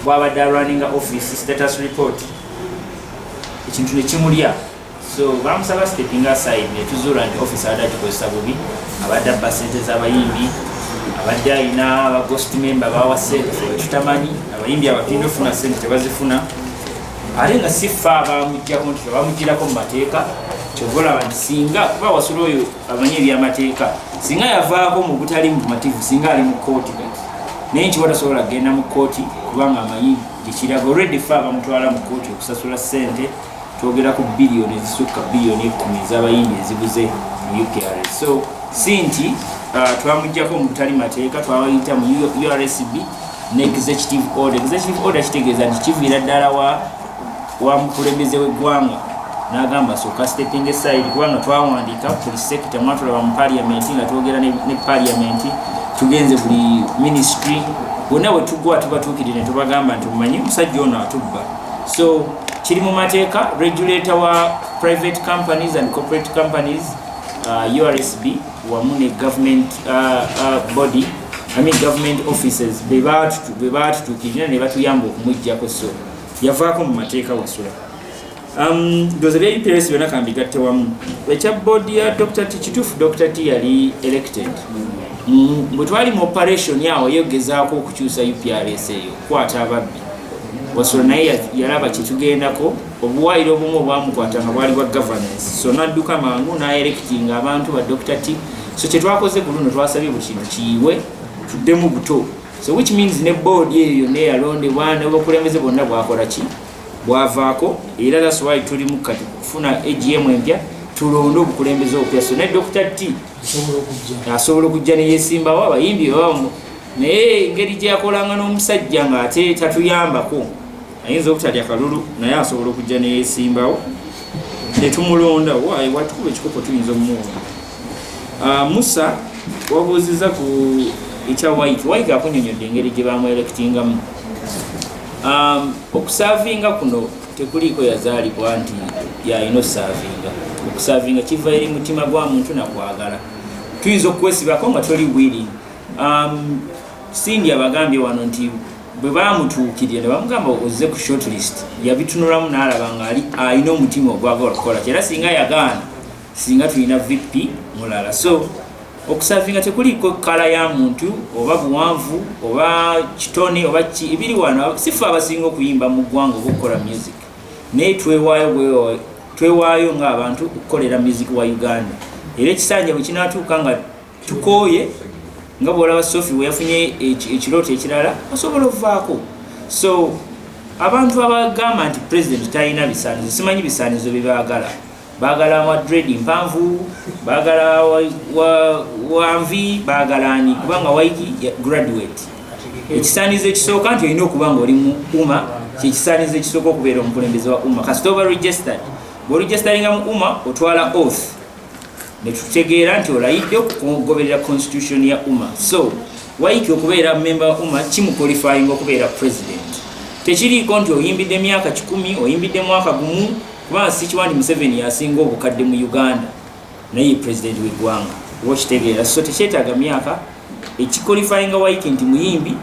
bwabadde running office status report, ekintu nekimulya. So bamusaba stepping aside netuzuula nti office abadde agikozesa bubi, abadde abba ssente z'abayimbi, abadde alina aba ghost member bawase tutamanyi, abayimbi abatunda ofuna ssente tebazifuna, ate nga sifa abamujjako nti bamugirako mu mateeka kyovolaba nti singa kuba wasula oyo amanye ebyamateeka singa yavaako mu butali mumativu singa ali mu kooti naye nkiwa tasobola kgenda mu kooti kubanga amanyi gyekiraga already fe abamutwala mu kooti okusasula ssente twogera ku biliyoni ezisukka biliyoni 10 ez'abayimbi ezibuze mu UPRS. So si nti twamuggyako mu butali mateeka twawayita mu URSB ne executive order. Executive order kitegeeza nti kiviira ddala wa mukulembeze w'eggwanga n'agamba sooka stepping aside kubanga twawandiika buli sekita mwatulaba mu parliamenti nga twogera ne parliamenti tugenze buli ministry bonna bwe tugwa tubatuukirire ne tubagamba nti mumanyi omusajja ono atubba. So kiri mu mateeka regulator wa private companies and corporate companies URSB wamu ne government body government offices be baatutuukirira ne batuyamba okumuggyako. So yavaako mu mateeka wasula. Ndoza bya UPRS byonna kambigatte wamu. Ekya board ya Dr. T kituufu Dr. T yali elected. Bwe twali mu operation yawo yegezaako okukyusa UPRS eyo kwata ababbi wasula naye yalaba kyetugendako obuwaayiro obumu obwamukwatanga bwali bwa governance. So nadduka mangu n'aelectinga abantu ba Dr. T. So kyetwakoze ku luno twasabye buli kintu kiyiwe tuddemu buto. So which means ne board eyo yonna eyalondebwa n'obukulembeze bwonna bwakola ki bwavaako era that's why tuli mu kati kufuna AGM empya tulonde obukulembeze obupya. So ne Dr. T asobola okujja ne yeesimbawo abayimbi babamu naye engeri gye yakolanga n'omusajja ng'ate tatuyambako ayinza obutalya kalulu naye asobola okujja ne yeesimbawo ne tumulonda waayi watukuba ekikopo tuyinza omuwona. Musa wabuuziza ku ekya White akunyonyodde engeri gye bamuelectingamu. Okusavinga kuno tekuliko yazaalibwa nti yalina osavinga. Okusavinga kiva eri mutima gwa muntu nakwagala. Tuyinza okwesibako nga toli willing. Cindy abagambye wano nti bwe bamutuukirira ne bamugamba ozze ku shortlist yabitunulamu n'alaba nga alina omutima ogwagala okukola era singa yagaana singa tulina VP mulala. So okusavinga tekuliko kala ya muntu oba buwanvu oba kitone oba ibiri wano sifa abasinga okuyimba mu ggwanga okukola music naye twewaayo ng'abantu okukolera music wa Uganda era ekisanja bwe kinaatuuka nga tukooye nga bw'olaba Sophie we yafunye ekirooto ekirala osobola okuvaako. So abantu abagamba nti president talina bisaanizo simanyi bisaanizo bye baagala wa dread mpanvu baagala wanvi baagala ani kubanga waiki graduate. Ekisaanizo ekisooka nti olina okuba nga oli mu UMA kyekisaanizo ekisooka okubeera omukulembeze wa UMA. Kasita oba registered bw'oregistaringa mu UMA otwala oath ne tutegeera nti olayidde okugoberera constitution ya UMA. So waiki okubeera member wa UMA kimuqualifying okubeera president. Tekiriiko nti oyimbidde emyaka 10 oyimbidde mwaka gumu kubanga Sikiwandi Museveni yasinga obukadde mu Uganda naye president w'eggwanga wakitegeera. So tekyetaaga myaka ekiqualifying waiki nti muyimbi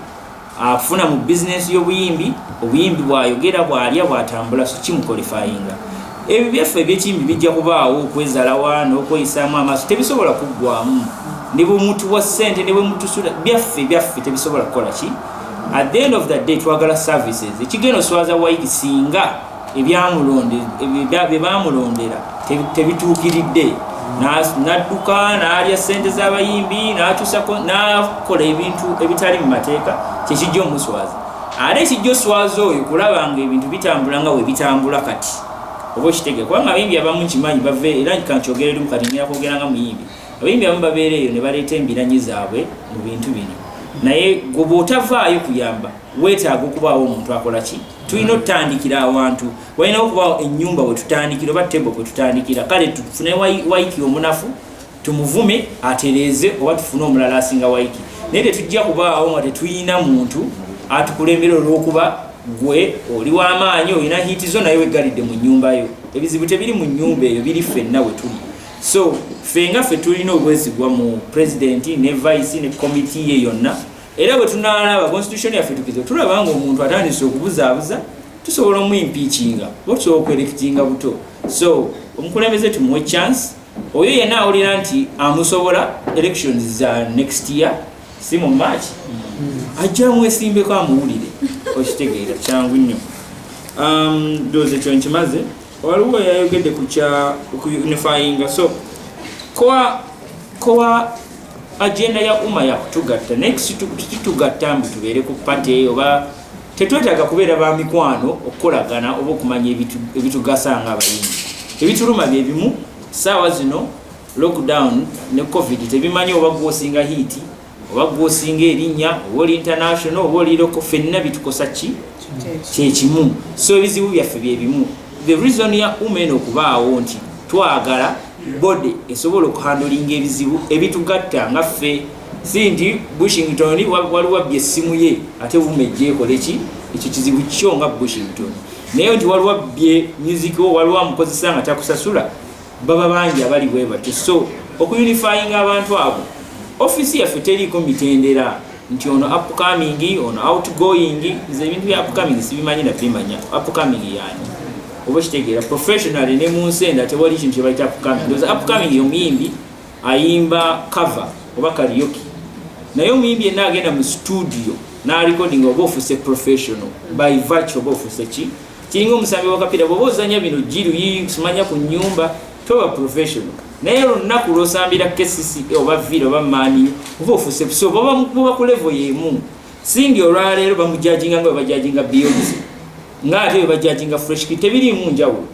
afuna mu business y'obuyimbi obuyimbi bwayogera bwalya bwatambula so kimuqualifyinga. Ebyo byaffe ebyekimbi bijja kubaawo okwezalawa n'okweyisaamu amaaso tebisobola kuggwamu ne bwe mutu wa ssente ne bwe mutusula byaffe tebisobola kukola ki. At the end of the day twagala services ekigenda oswaza waiki singa bye baamulondera tebituukiridde n'adduka n'alya ssente z'abayimbi n'akola ebintu ebitali mu mateeka kyekijja omuswaza. Ate ekijja oswaza oyo kulaba nga ebintu bitambula nga we bitambula kati oba okitege kubanga abayimbi abamu nkimanyi bave era kankyogerera mu kati ngera kwogera nga muyimbi abayimbi abamu babeera eyo ne baleeta embiranyi zaabwe mu bintu bino naye gwe bw'otavaayo kuyamba weetaaga okubaawo omuntu akola ki. Tulina okutandikira awantu walina okubaawo ennyumba bwe tutandikira oba tebo bwe tutandikira kale tufune waiki omunafu tumuvume atereeze oba tufune omulala asinga waiki naye tetujja kubaawo nga tetuyina muntu atukulembera olw'okuba gwe oli w'amaanyi olina hiiti zo naye weggalidde mu nnyumba yo. Ebizibu tebiri mu nnyumba eyo biri ffenna we tuli. So fenga ffe tulina obwesigwa mu president ne vice ne committee ye yonna era bwe tunaalaba constitution yaffe tukizo tulaba nga omuntu atandise okubuzaabuza tusobola omuyimpiikinga oba tusobola okwerekitinga buto. So omukulembeze tumuwe chance oyo yenna awulira nti amusobola elections za next year si mu March ajja amwesimbeko amuwulire okitegeera kyangu nnyo. Doze kyo nkimaze waliwo yayogedde ku unifying so kowa agenda ya umma ya kutugatta next tugatta mbu tubeere ku party oba tetwetaaga kubeera ba mikwano okukolagana oba okumanya ebitugasanga abayimbi ebituluma bye bimu saawa zino lockdown ne covid tebimanyi oba gwosinga hiti oba gwosinga erinnya oba oli international oba oli loko fenna bitukosa kyekimu so ebizibu byaffe bye bimu the reason ya umeno okubaawo nti twagala body esobola okuhandolinga ebizibu ebitugatta nga ffe si nti Bushington waliwo bye essimu ye ate bumejje ekoleki ekyo kizibu kyo nga Bushington naye nti waliwo bye music waliwo amukozesa nga takusasula baba bangi abali bwe batyo so okuyunifying abantu abo office yaffe teriko mitendera nti ono upcoming ono outgoing nze ebintu bya upcoming sibimanyi na bimanya upcoming yani oba kitegeera professionally ne mu nsenda tewali kintu kye bayita upcoming ndoza upcoming omuyimbi ayimba cover oba karaoke naye omuyimbi yenna agenda mu studio na recording oba ofuse professional by virtue oba ofuse ki kiringa omusambi wakapiira bw'oba ozanya bino giruyi simanya ku nnyumba toba professional naye olunaku lw'osambira KCC oba vile oba maani oba ofuse so baba ku level y'emu singi olwaleero bamujajinga nga bajajinga Beyonce ng'ate bajajinga Fresh Kid tebirimu njawulo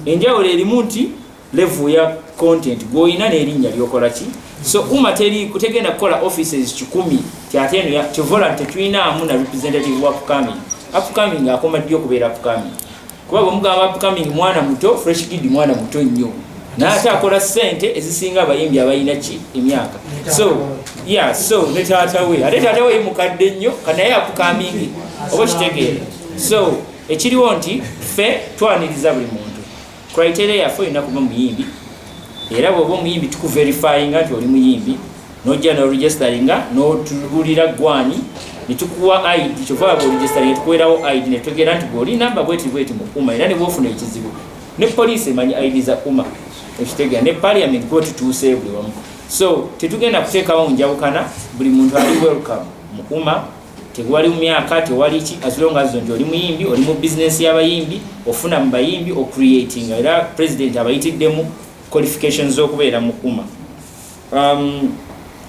enjawulo erimu nti level ya content gw'olina n'erinnya ly'okola ki so teri kutegenda kukola offices 10 kyate eno ya volunteer tulinamu na representative wa upcoming akoma ddyo okubeera upcoming kuba bwemugamba upcoming mwana muto Fresh Kid mwana muto nnyo n'ate akola ssente ezisinga abayimbi abalina ki emyaka so ne taata we ate taata we mukadde nnyo kanaye upcoming oba kitegeera so ekiriwo nti ffe twaniriza buli muntu criteria yaffe olina kuba muyimbi era bw'oba omuyimbi tukuverifyinga nti oli muyimbi nojja noregisteringa notubulira gwani netukuwa ID kyova bworegisteringa tukuwerawo ID netugera nti bw'oli namba bweti mu umma era ne bwofuna ekizibu ne poliisi emanyi ID za umma ekitegeera ne parliament kuba tutuuse buli wamu so tetugenda kuteekawo njawukana buli muntu ali welcome mu umma tewali mu myaka tewali ki as long as nti oli muyimbi oli mu business y'abayimbi ofuna mu bayimbi ocreating era president abayitiddemu qualifications z'okubeera mu umma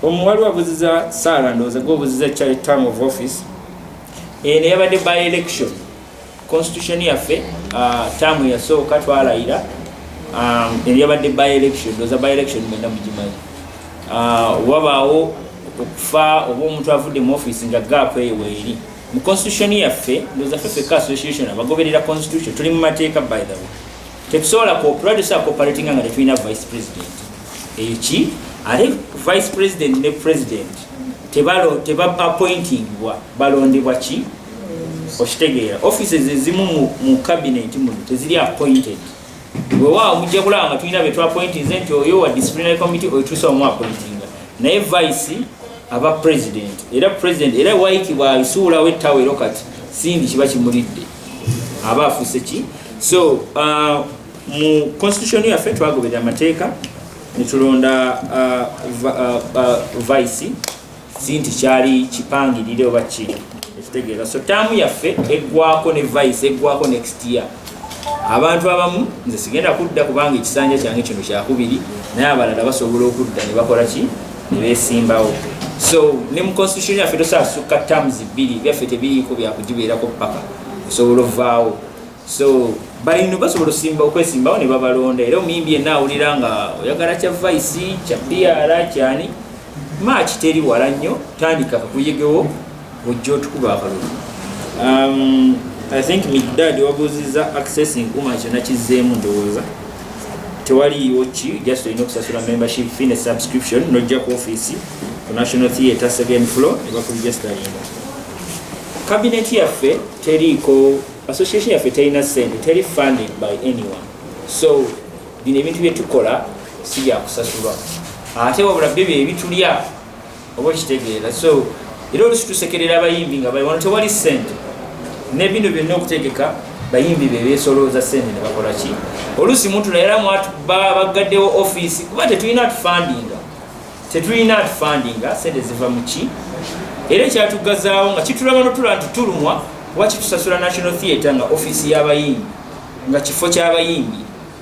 omuwali wabuziza Sarah ndowooza gwobuziza term of office eno yabadde by election constitution yaffe term yasooka twalayira eno yabadde by election ndowooza by election mwenda mugimanyi wabaawo okufa oba omuntu avudde mu office nga gap eyo weeri mu constitution yaffe ndowooza ffe association abagoberera constitution tuli mu mateeka by the way tetusobola cooperatinga nga tetulina vice president eki ate vice president ne president teba appointingwa balondebwa ki okitegeera offices ezimu mu cabinet muno teziri appointed bwewaawo mujja kulaba nga tulina betwappointinze nti oyo wa disciplinary committee oyo tusobola mu appointinga naye vice aba president era waayitibwa isuulawo ettawero kati sindi kiba kimulidde aba afuuse ki so mu constitution yaffe twagoberera amateeka netulonda vice sinti kyali kipangirire oba ki ekitegeera so taamu yaffe eggwako ne vice eggwako next year abantu abamu nze sigenda kudda kubanga ekisanja kyange kino kyakubiri naye abalala basobola okudda ne bakola ki ne beesimbawo so ne mu constitution yaffe tosaasukka terms 2 byaffe tebiriiko byakugibeerako paka osobola ovaawo so balino basobola okwesimbawo ne babalonda era omuyimbi yenna awulira nga oyagala kya vice kya PR kyani maaki teri wala nnyo tandika kakuyegewo ojja otukuba akalulu I think Midad wabuuziza accessing umma kyonna kizzeemu ndowooza tewaliiwo ki just olina okusasula membership fee ne subscription nojja ku office ku National Theatre second floor ne bakuregisteringa cabinet yaffe teriiko association yaffe terina sente teri funded by anyone so bino ebintu byetukola si byakusasulwa ate wabula byo byebitulya oba kitegeera so era olusi tusekerera abayimbi nga bali wano tewali sente ne bino byonna okutegeka bayimbi bebeesolooza sente ne bakola ki olusi muntu naye era bagaddewo office kuba tetulina atufandinga sente ziva mu ki era ekyatugazaawo nga kitulaba notula nti tulumwa Lwaki tusasula National Theatre nga office y'abayimbi nga kifo ky'abayimbi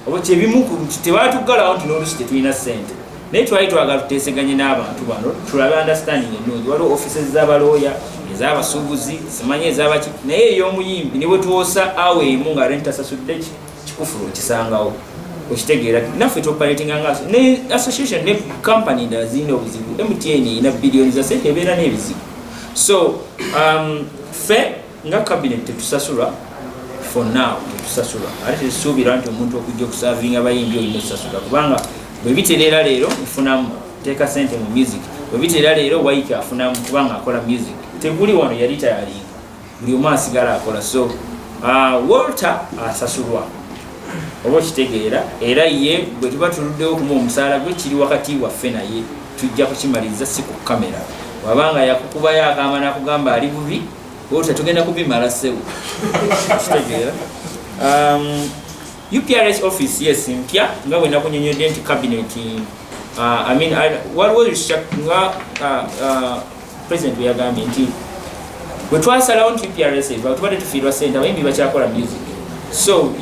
oba kyebimu tebatugalawo nti n'olusi tetulina ssente naye twali twagala tuteeseganye n'abantu bano tulabe understanding ennungi waliwo offices z'abalooya ez'abasuubuzi simanyi ez'abaki naye ey'omuyimbi ne bwe tuwosa awo emu nga rent tasasudde kikufulu okisangawo okitegeera naffe tuoperatinga nga ne association ne company endala zirina obuzibu MTN erina biliyoni za sente ebeera n'ebizibu so ffe nga cabinet tetusasulwa for now tetusasulwa ate tetusuubira nti omuntu okujja okusavinga abayimbi olina okusasula kubanga bwe bitereera leero nfunamu teeka sente mu music bwe bitereera leero waike afunamu kubanga akola music teguli wano yali tayalinga buli omu asigala akola so Walter asasulwa oba okitegeera era ye bwe tuba tuluddewo okumuwa omusaala gwe kiri wakati waffe naye tujja kukimaliriza si ku kamera wabanga yakukubayo akamba nakugamba ali bubi Walter tugenda kubimala sewo okitegeera UPRS office yes mpya nga bwe nakunyonyodde nti cabinet waliwo nga president yagambye nti bwe twasalawo nti UPRS tubadde tufiirwa sente abayimbi bakyakola music so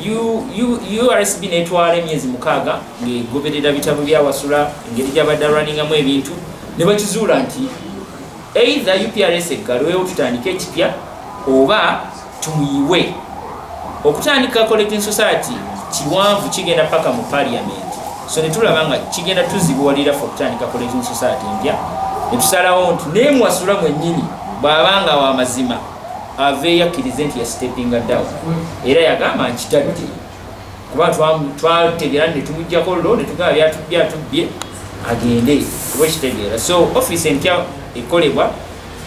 URSB netwala emyezi 6 ng'egoberera bitabo byawasula engeri gyabadde runningamu ebintu ne bakizuula nti either UPRS eggalwewo tutandike ekipya oba tumuyiwe okutandika collecting society kiwanvu kigenda paka mu parliament so netulaba nga kigenda tuzibuwalira ffe okutandika collecting society empya netusalawo nti nemwasula mwennyini bw'abanga wa mazima aveeyo akkirize nti yastepinga down era yagamba nkitadde kuba twategeera netumuggyako lo netugamba byatubbye agende kuba ekitegeera so office empya ekolebwa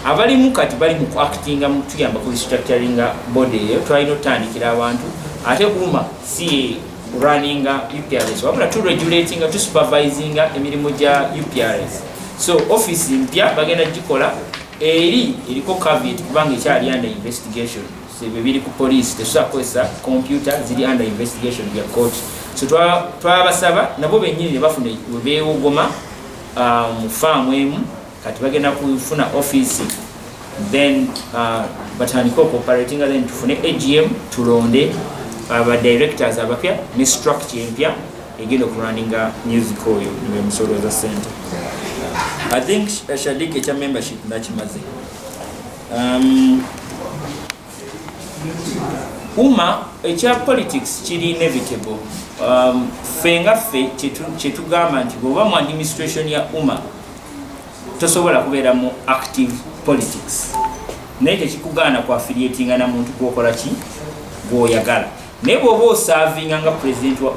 abalimu kati bali mu kuactinga tuyamba ku restructuringa body eyo twalina otandikira abantu ate kuma si runninga UPRS wabula turegulatinga tusupervisinga emirimu gya UPRS so office mpya bagenda gikola eriko caveat kubanga ekyali under investigation sebe biri ku police tesobola kukozesa computer ziri under investigation ya court so twabasaba nabo bennyini ne bafuna beewogoma mu faamu emu kati bagenda kufuna office then batandika cooperating then tufune AGM tulonde aba directors abapya ne structure empya egenda okurunninga music oyo ne musoloza center. I think Shadik echa membership nakimaze echa politics kiri inevitable fenga fe kyetugamba nti bwoba mu administration ya tosobola kubeera mu active politics naye tekikugaana ku affiliatinga na muntu gwokola ki gwoyagala naye bwoba osavinga nga president wa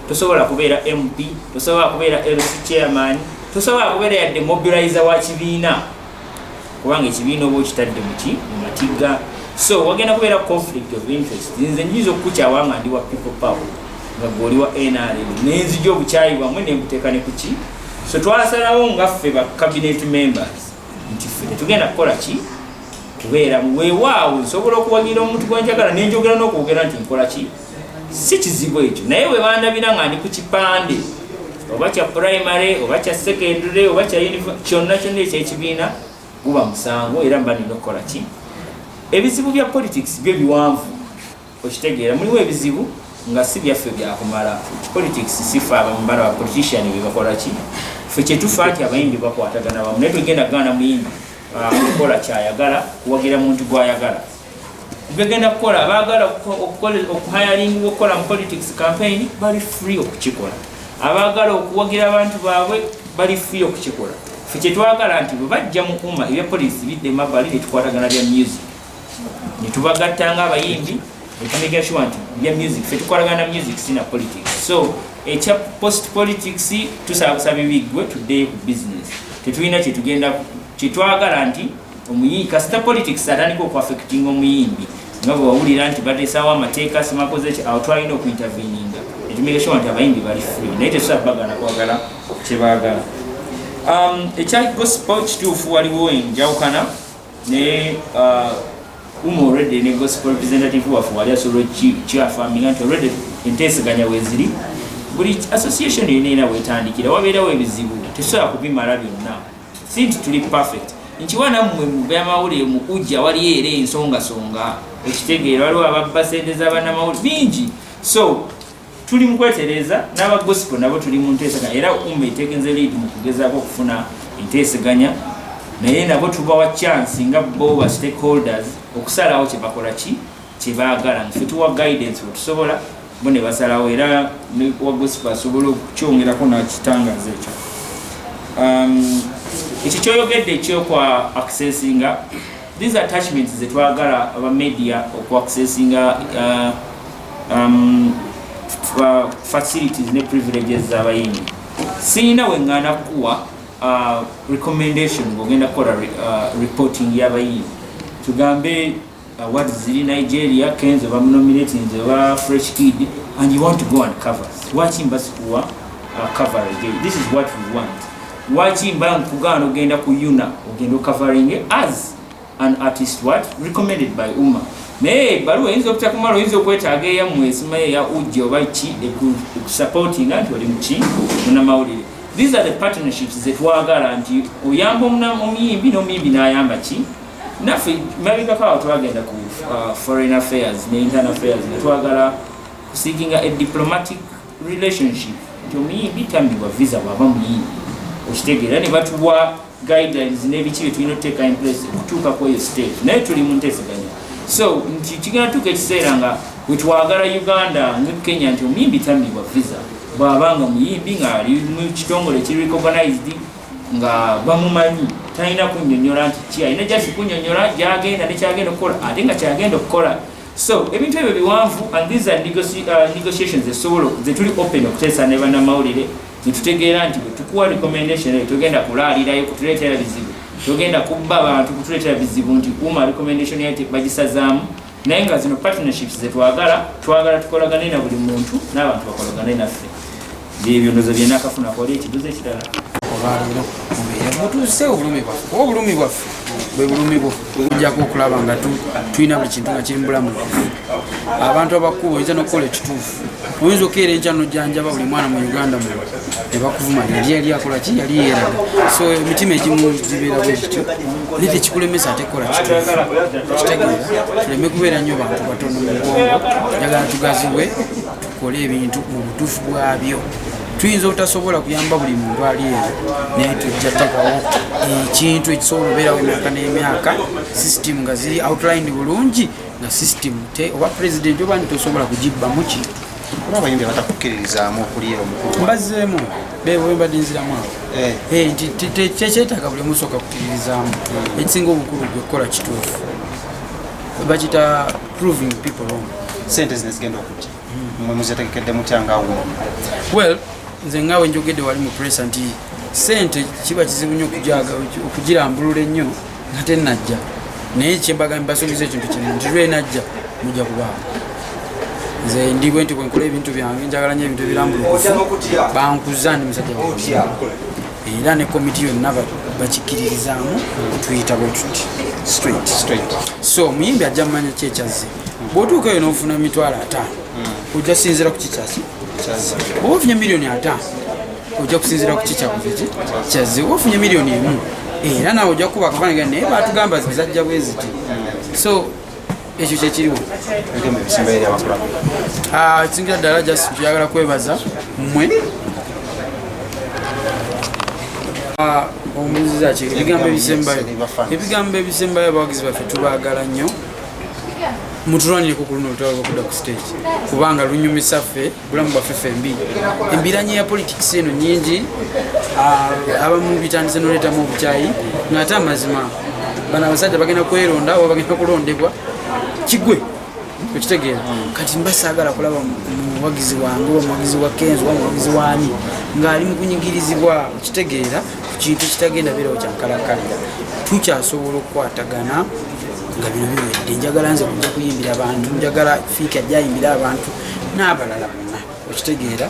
tosobola kubeera MP tosobola kubeera LC chairman tosobola kubeera yadde mobilizer wa kibiina kubanga ekibiina oba okitadde muki mu matiga so wagenda kubeera conflict of interest nze njiza okukukyawa nga ndi wa people power nga gwoli wa NRM nenzija obukyayi bwamwe nembuteeka ne kuki so twasalawo nga ffe ba cabinet members nti ffe tugenda kukola ki kubeera weewaawo nsobola okuwagira omuntu gwenjagala nenjogera n'okwogera nti nkola ki si kizibu ekyo naye we bandabira nga ndi ku kipande oba kya primary oba kya secondary oba kya kyonna kyonna ekyekibiina guba musango era mba nina okukola ki ebizibu bya politics byo biwanvu okitegeera muliwo ebizibu nga si byaffe byakumala politics sifa abambala ba politician bebakola ki ffe kyetufa nti abayimbi bakwatagana bamu naye tugenda kugana muyimbi okukola kyayagala kuwagira muntu gwayagala begenda kukola abaagala okuhayalinga okukola mu politics campaign bali free okukikola abaagala okuwagira abantu baabwe bali free okukikola ffe kyetwagala nti bwe bajja mu ebya poliisi bidde mabbali netukwatagana bya music netubagattanga abayimbi netumega sure nti bya music ffe tukwatagana music sina politics so ekya post politics tusaba biggwe tudde ku business tetulina kyetugenda kyetwagala nti omuyimbi kasita politics atandika okuaffectinga omuyimbi nga bwe wawulira nti bateesawo amateeka simakoze ki awo twalina okuinterveninga netumega sure nti abayimbi bali free naye tetusaba bagana kwagala kyebaagala ekya gospel kituufu waliwo enjawukana naye already ne gospel representative waffe wali asobola kyafaminga nti already enteeseganya weziri buli association yonna weetandikira wabeerawo ebizibu tetusobola kubimala byonna si nti tuli perfect nkiwana mmwe mu byamawulire mu kujja wali era ensonga ekitegeera waliwo ababba sente z'abannamawulire bingi so tuli mu kwetereza n'abagosipo nabo tuli mu nteesaganya era etegenze lead mu kugezaako okufuna enteesaganya naye nabo tubawa chance nga bo ba stakeholders okusalawo kye bakola kye baagala nfe tuwa guidance wetusobola bo ne basalawo era wagosipo asobola okukyongerako nakitangaza ekyo ekyo kyoyogedde ekyokwa accessinga these attachments zetwagala aba media okwaccessinga facilities ne privileges z'abayimbi sirina wengana kuwa recommendation ng'ogenda kukola reporting y'abayimbi tugambe what ziri Nigeria Kenzo bamunominating oba Fresh Kid and you want to go and cover lwaki mbasikuwa coverage this is what we want lwaki mba nkugana ogenda ku yuna ogenda covering as an artist what recommended by UMA naye baluwa oyinza okutakumala oyinza okwetaaga eyammwe esimaye ya ujja oba ki ekusupportinga nti oli muki munamawulire these are the partnerships zetwagala nti oyamba omuyimbi n'omuyimbi n'ayamba ki naffe mabegakawa twagenda ku foreign affairs ne internal affairs netwagala kuseekinga a diplomatic relationship nti omuyimbi tambibwa visa bwaba muyimbi okitegeera ne batuwa guidelines n'ebiki bye tulina okuteeka in place okutuuka ku eyo stage naye tuli mu nteesaganya so nti kigenda tuuka ekiseera nga wetwagala Uganda ne Kenya nti omuyimbi tambibwa visa bw'abanga muyimbi ng'ali mu kitongole kiri recognized nga bamumanyi talina kunnyonnyola nti ki alina jasi kunnyonnyola gyagenda nekyagenda okukola ate nga kyagenda okukola so ebintu ebyo biwanvu and these are negotiations zetuli open okuteesa ne bannamawulire netutegeera nti bwetukuwa recommendation eyo togenda kulaalirayo kutuleetera bizibu togenda kubba abantu kutuleetera bizibu nti UMA recommendation yayo bagisazaamu naye nga zino partnerships zetwagala tukolagane na buli muntu n'abantu bakolagane naffe byebyonoza byenakafuna kola ekibuzo ekirala olwaleero mubeere mutuuse obulumi bwaffe obulumi bwaffe bwe bulumi bwo ojjako okulaba nga tulina buli kintu nga kiri mu bulamu bwaffe abantu abakulu oyinza n'okukola ekituufu oyinza okukeera enkya n'ojjanjaba buli mwana mu Uganda mu ne bakuvuma yali akola ki yali yeeraga so emitima egimu zibeera bwe kityo naye tekikulemesa ate kukola kituufu kitegeera tuleme kubeera nnyo bantu batono mu bwongo njagala tugaziwe tukole ebintu mu butuufu bwabyo tuyinza obutasobola kuyamba buli muntu ali eyo naye tujja tekawo ekintu ekisobola obeerawo emyaka n'emyaka system nga ziri outlined bulungi nga system oba president oba ntosobola kugibbamu kintu kuba abayimbi batakukkiririzaamu okuliira omukulu mbazzeemu bwe mbadde nziramu awo nti tekyetaaga buli musooka kukkiririzaamu ekisinga obukulu gwe kukola kituufu bakita proving people wrong sente zino zigenda okujja mmwe muzetegekedde mutyanga awo well nze ngaawe njogedde wali mu pressa nti sente kiba kizibu nnyo okugirambulula ennyo nga tennajja naye kyembagambi basuubiza ekintu kino nti lwenajja mujja kubaawo nze ndibwe nti bwenkola ebintu byange njagala nnyo ebintu ebirambulukufu bankuza ndi musajja era ne komiti yonna bakikkiririzaamu tuyita bwe tuti straight so omuyimbi ajja mumanya kyekyazze bw'otuuka eyo n'ofuna emitwalo 5 ojja kusinziira ku kikyasi oba ofunye miliyoni 5 ojja kusinziira ku kikyakuveki kyazze oba ofunye miliyoni 1 era nawe ojja kuba akafanagana naye batugamba zajja bwe ziti so ekyo kyekiriwo ekisingira ddala just tuyagala kwebaza mmwe omuziza ki ebigambo ebisembayo abawagizi baffe tubaagala nnyo mutulwanireko ku luno olutalo lwokudda ku stage kubanga lunyumisa ffe bulamu bwaffe fembi embiranyi ya politics eno nyingi abamu bitandise noleetamu obukyayi ngaate amazima bano abasajja bagenda kweronda oba bagenda kulondebwa kigwe okitegeera kati mbasaagala kulaba muwagizi wange oba muwagizi wa Kenzo oba muwagizi wani ng'ali mu kunyigirizibwa okitegeera ku kintu kitagenda beerawo kyankalakalira tukyasobola okukwatagana nga bino biwedde njagala nze kujja kuyimbira abantu njagala fiika ajjayimbira abantu n'abalala bonna okitegeera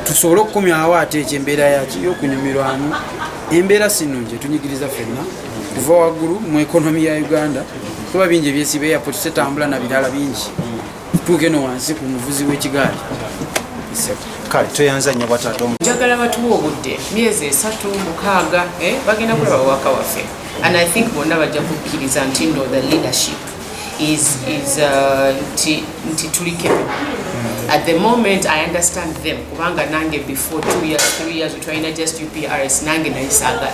tusobole okukomyawo ate ekyo embeera y'okunyumirwamu embeera sinungi etunyigiriza ffenna kuva waggulu mu ekonomi ya Uganda kuba bingi ebyesiba airport tetambula na birala bingi tutuuke no wansi ku muvuzi w'ekigaali kale toyanza nnyo bwataata njagala batuwa obudde myezi 3 6 bagenda kulaba waka waffe and I think bonna bajja kukkiriza nti no, the leadership is tuli capable. At the moment, I understand them. Kubanga nange before 2 years, 3 years, we trying to just UPRS nange na isaga.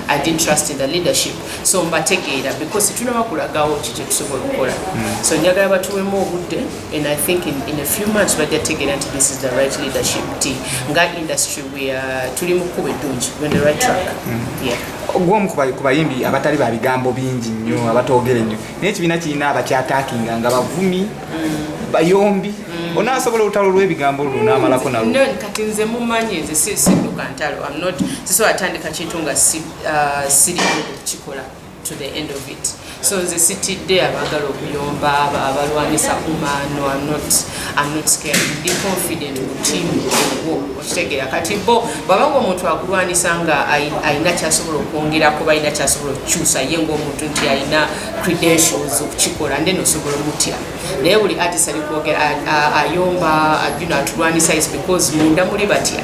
I didn't trust in the leadership. So mbategeera because tunaba kulagawo kije tusobola okukola. So njagala batuwemu obudde, and I think in a few months bajja tegeera nti this is the right leadership team. Nga industry we are tuli mu kkubo eddungi, we're on the right track. Yeah. Gwomu ku bayimbi abatali ba bigambo bingi nnyo abatoogere nnyo naye ekibiina kirina abakyataakinga nga bavumi bayombi onaasobola olutalo lw'ebigambo olwo n'amalako nalwo. No, kati nze mumanyi nze sidduka ntalo. I'm not sisobola atandika kintu nga siri kukikola to the end of it. So nze sitidde abaagala okuyomba abalwanisa kumano. I'm not scared. Ndi confident mu team ogwo okitegeera kati bo bwabanga omuntu akulwanisa nga ayina kyasobola okwongerako balina kyasobola okukyusa ye ng'omuntu nti ayina credentials okukikola nde nosobola omutya naye buli artist ali kwogera ayomba atulwanisa is because munda muli batya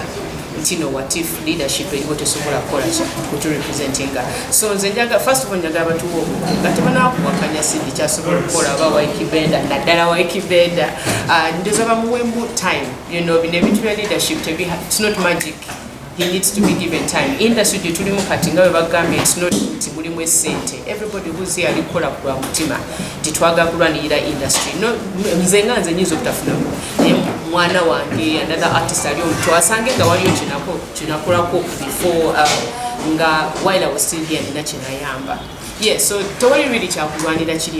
nti no what if leadership eriwo tesobola kukola ki kuturepresentinga. So nze njaga first of all njagala batuwo nga tebanakuwakanya sindi kyasobola okukola aba waikibenda naddala waikibenda ndoza bamuwemu time bino ebintu bya leadership it's not magic. He needs to be given time. Industry gye tulimu kati nga bwe bagambye it's not nti mulimu essente. Everybody who's here alikola kulwa mutima titwaga kulwanirira industry. No, nze nga nze nyinza obutafunamu naye mwana wange another artist ali omuto asange nga waliyo kinakolako before nga while I was still here nina kyenayamba. Yeah, so tewali really kyakulwanira kiri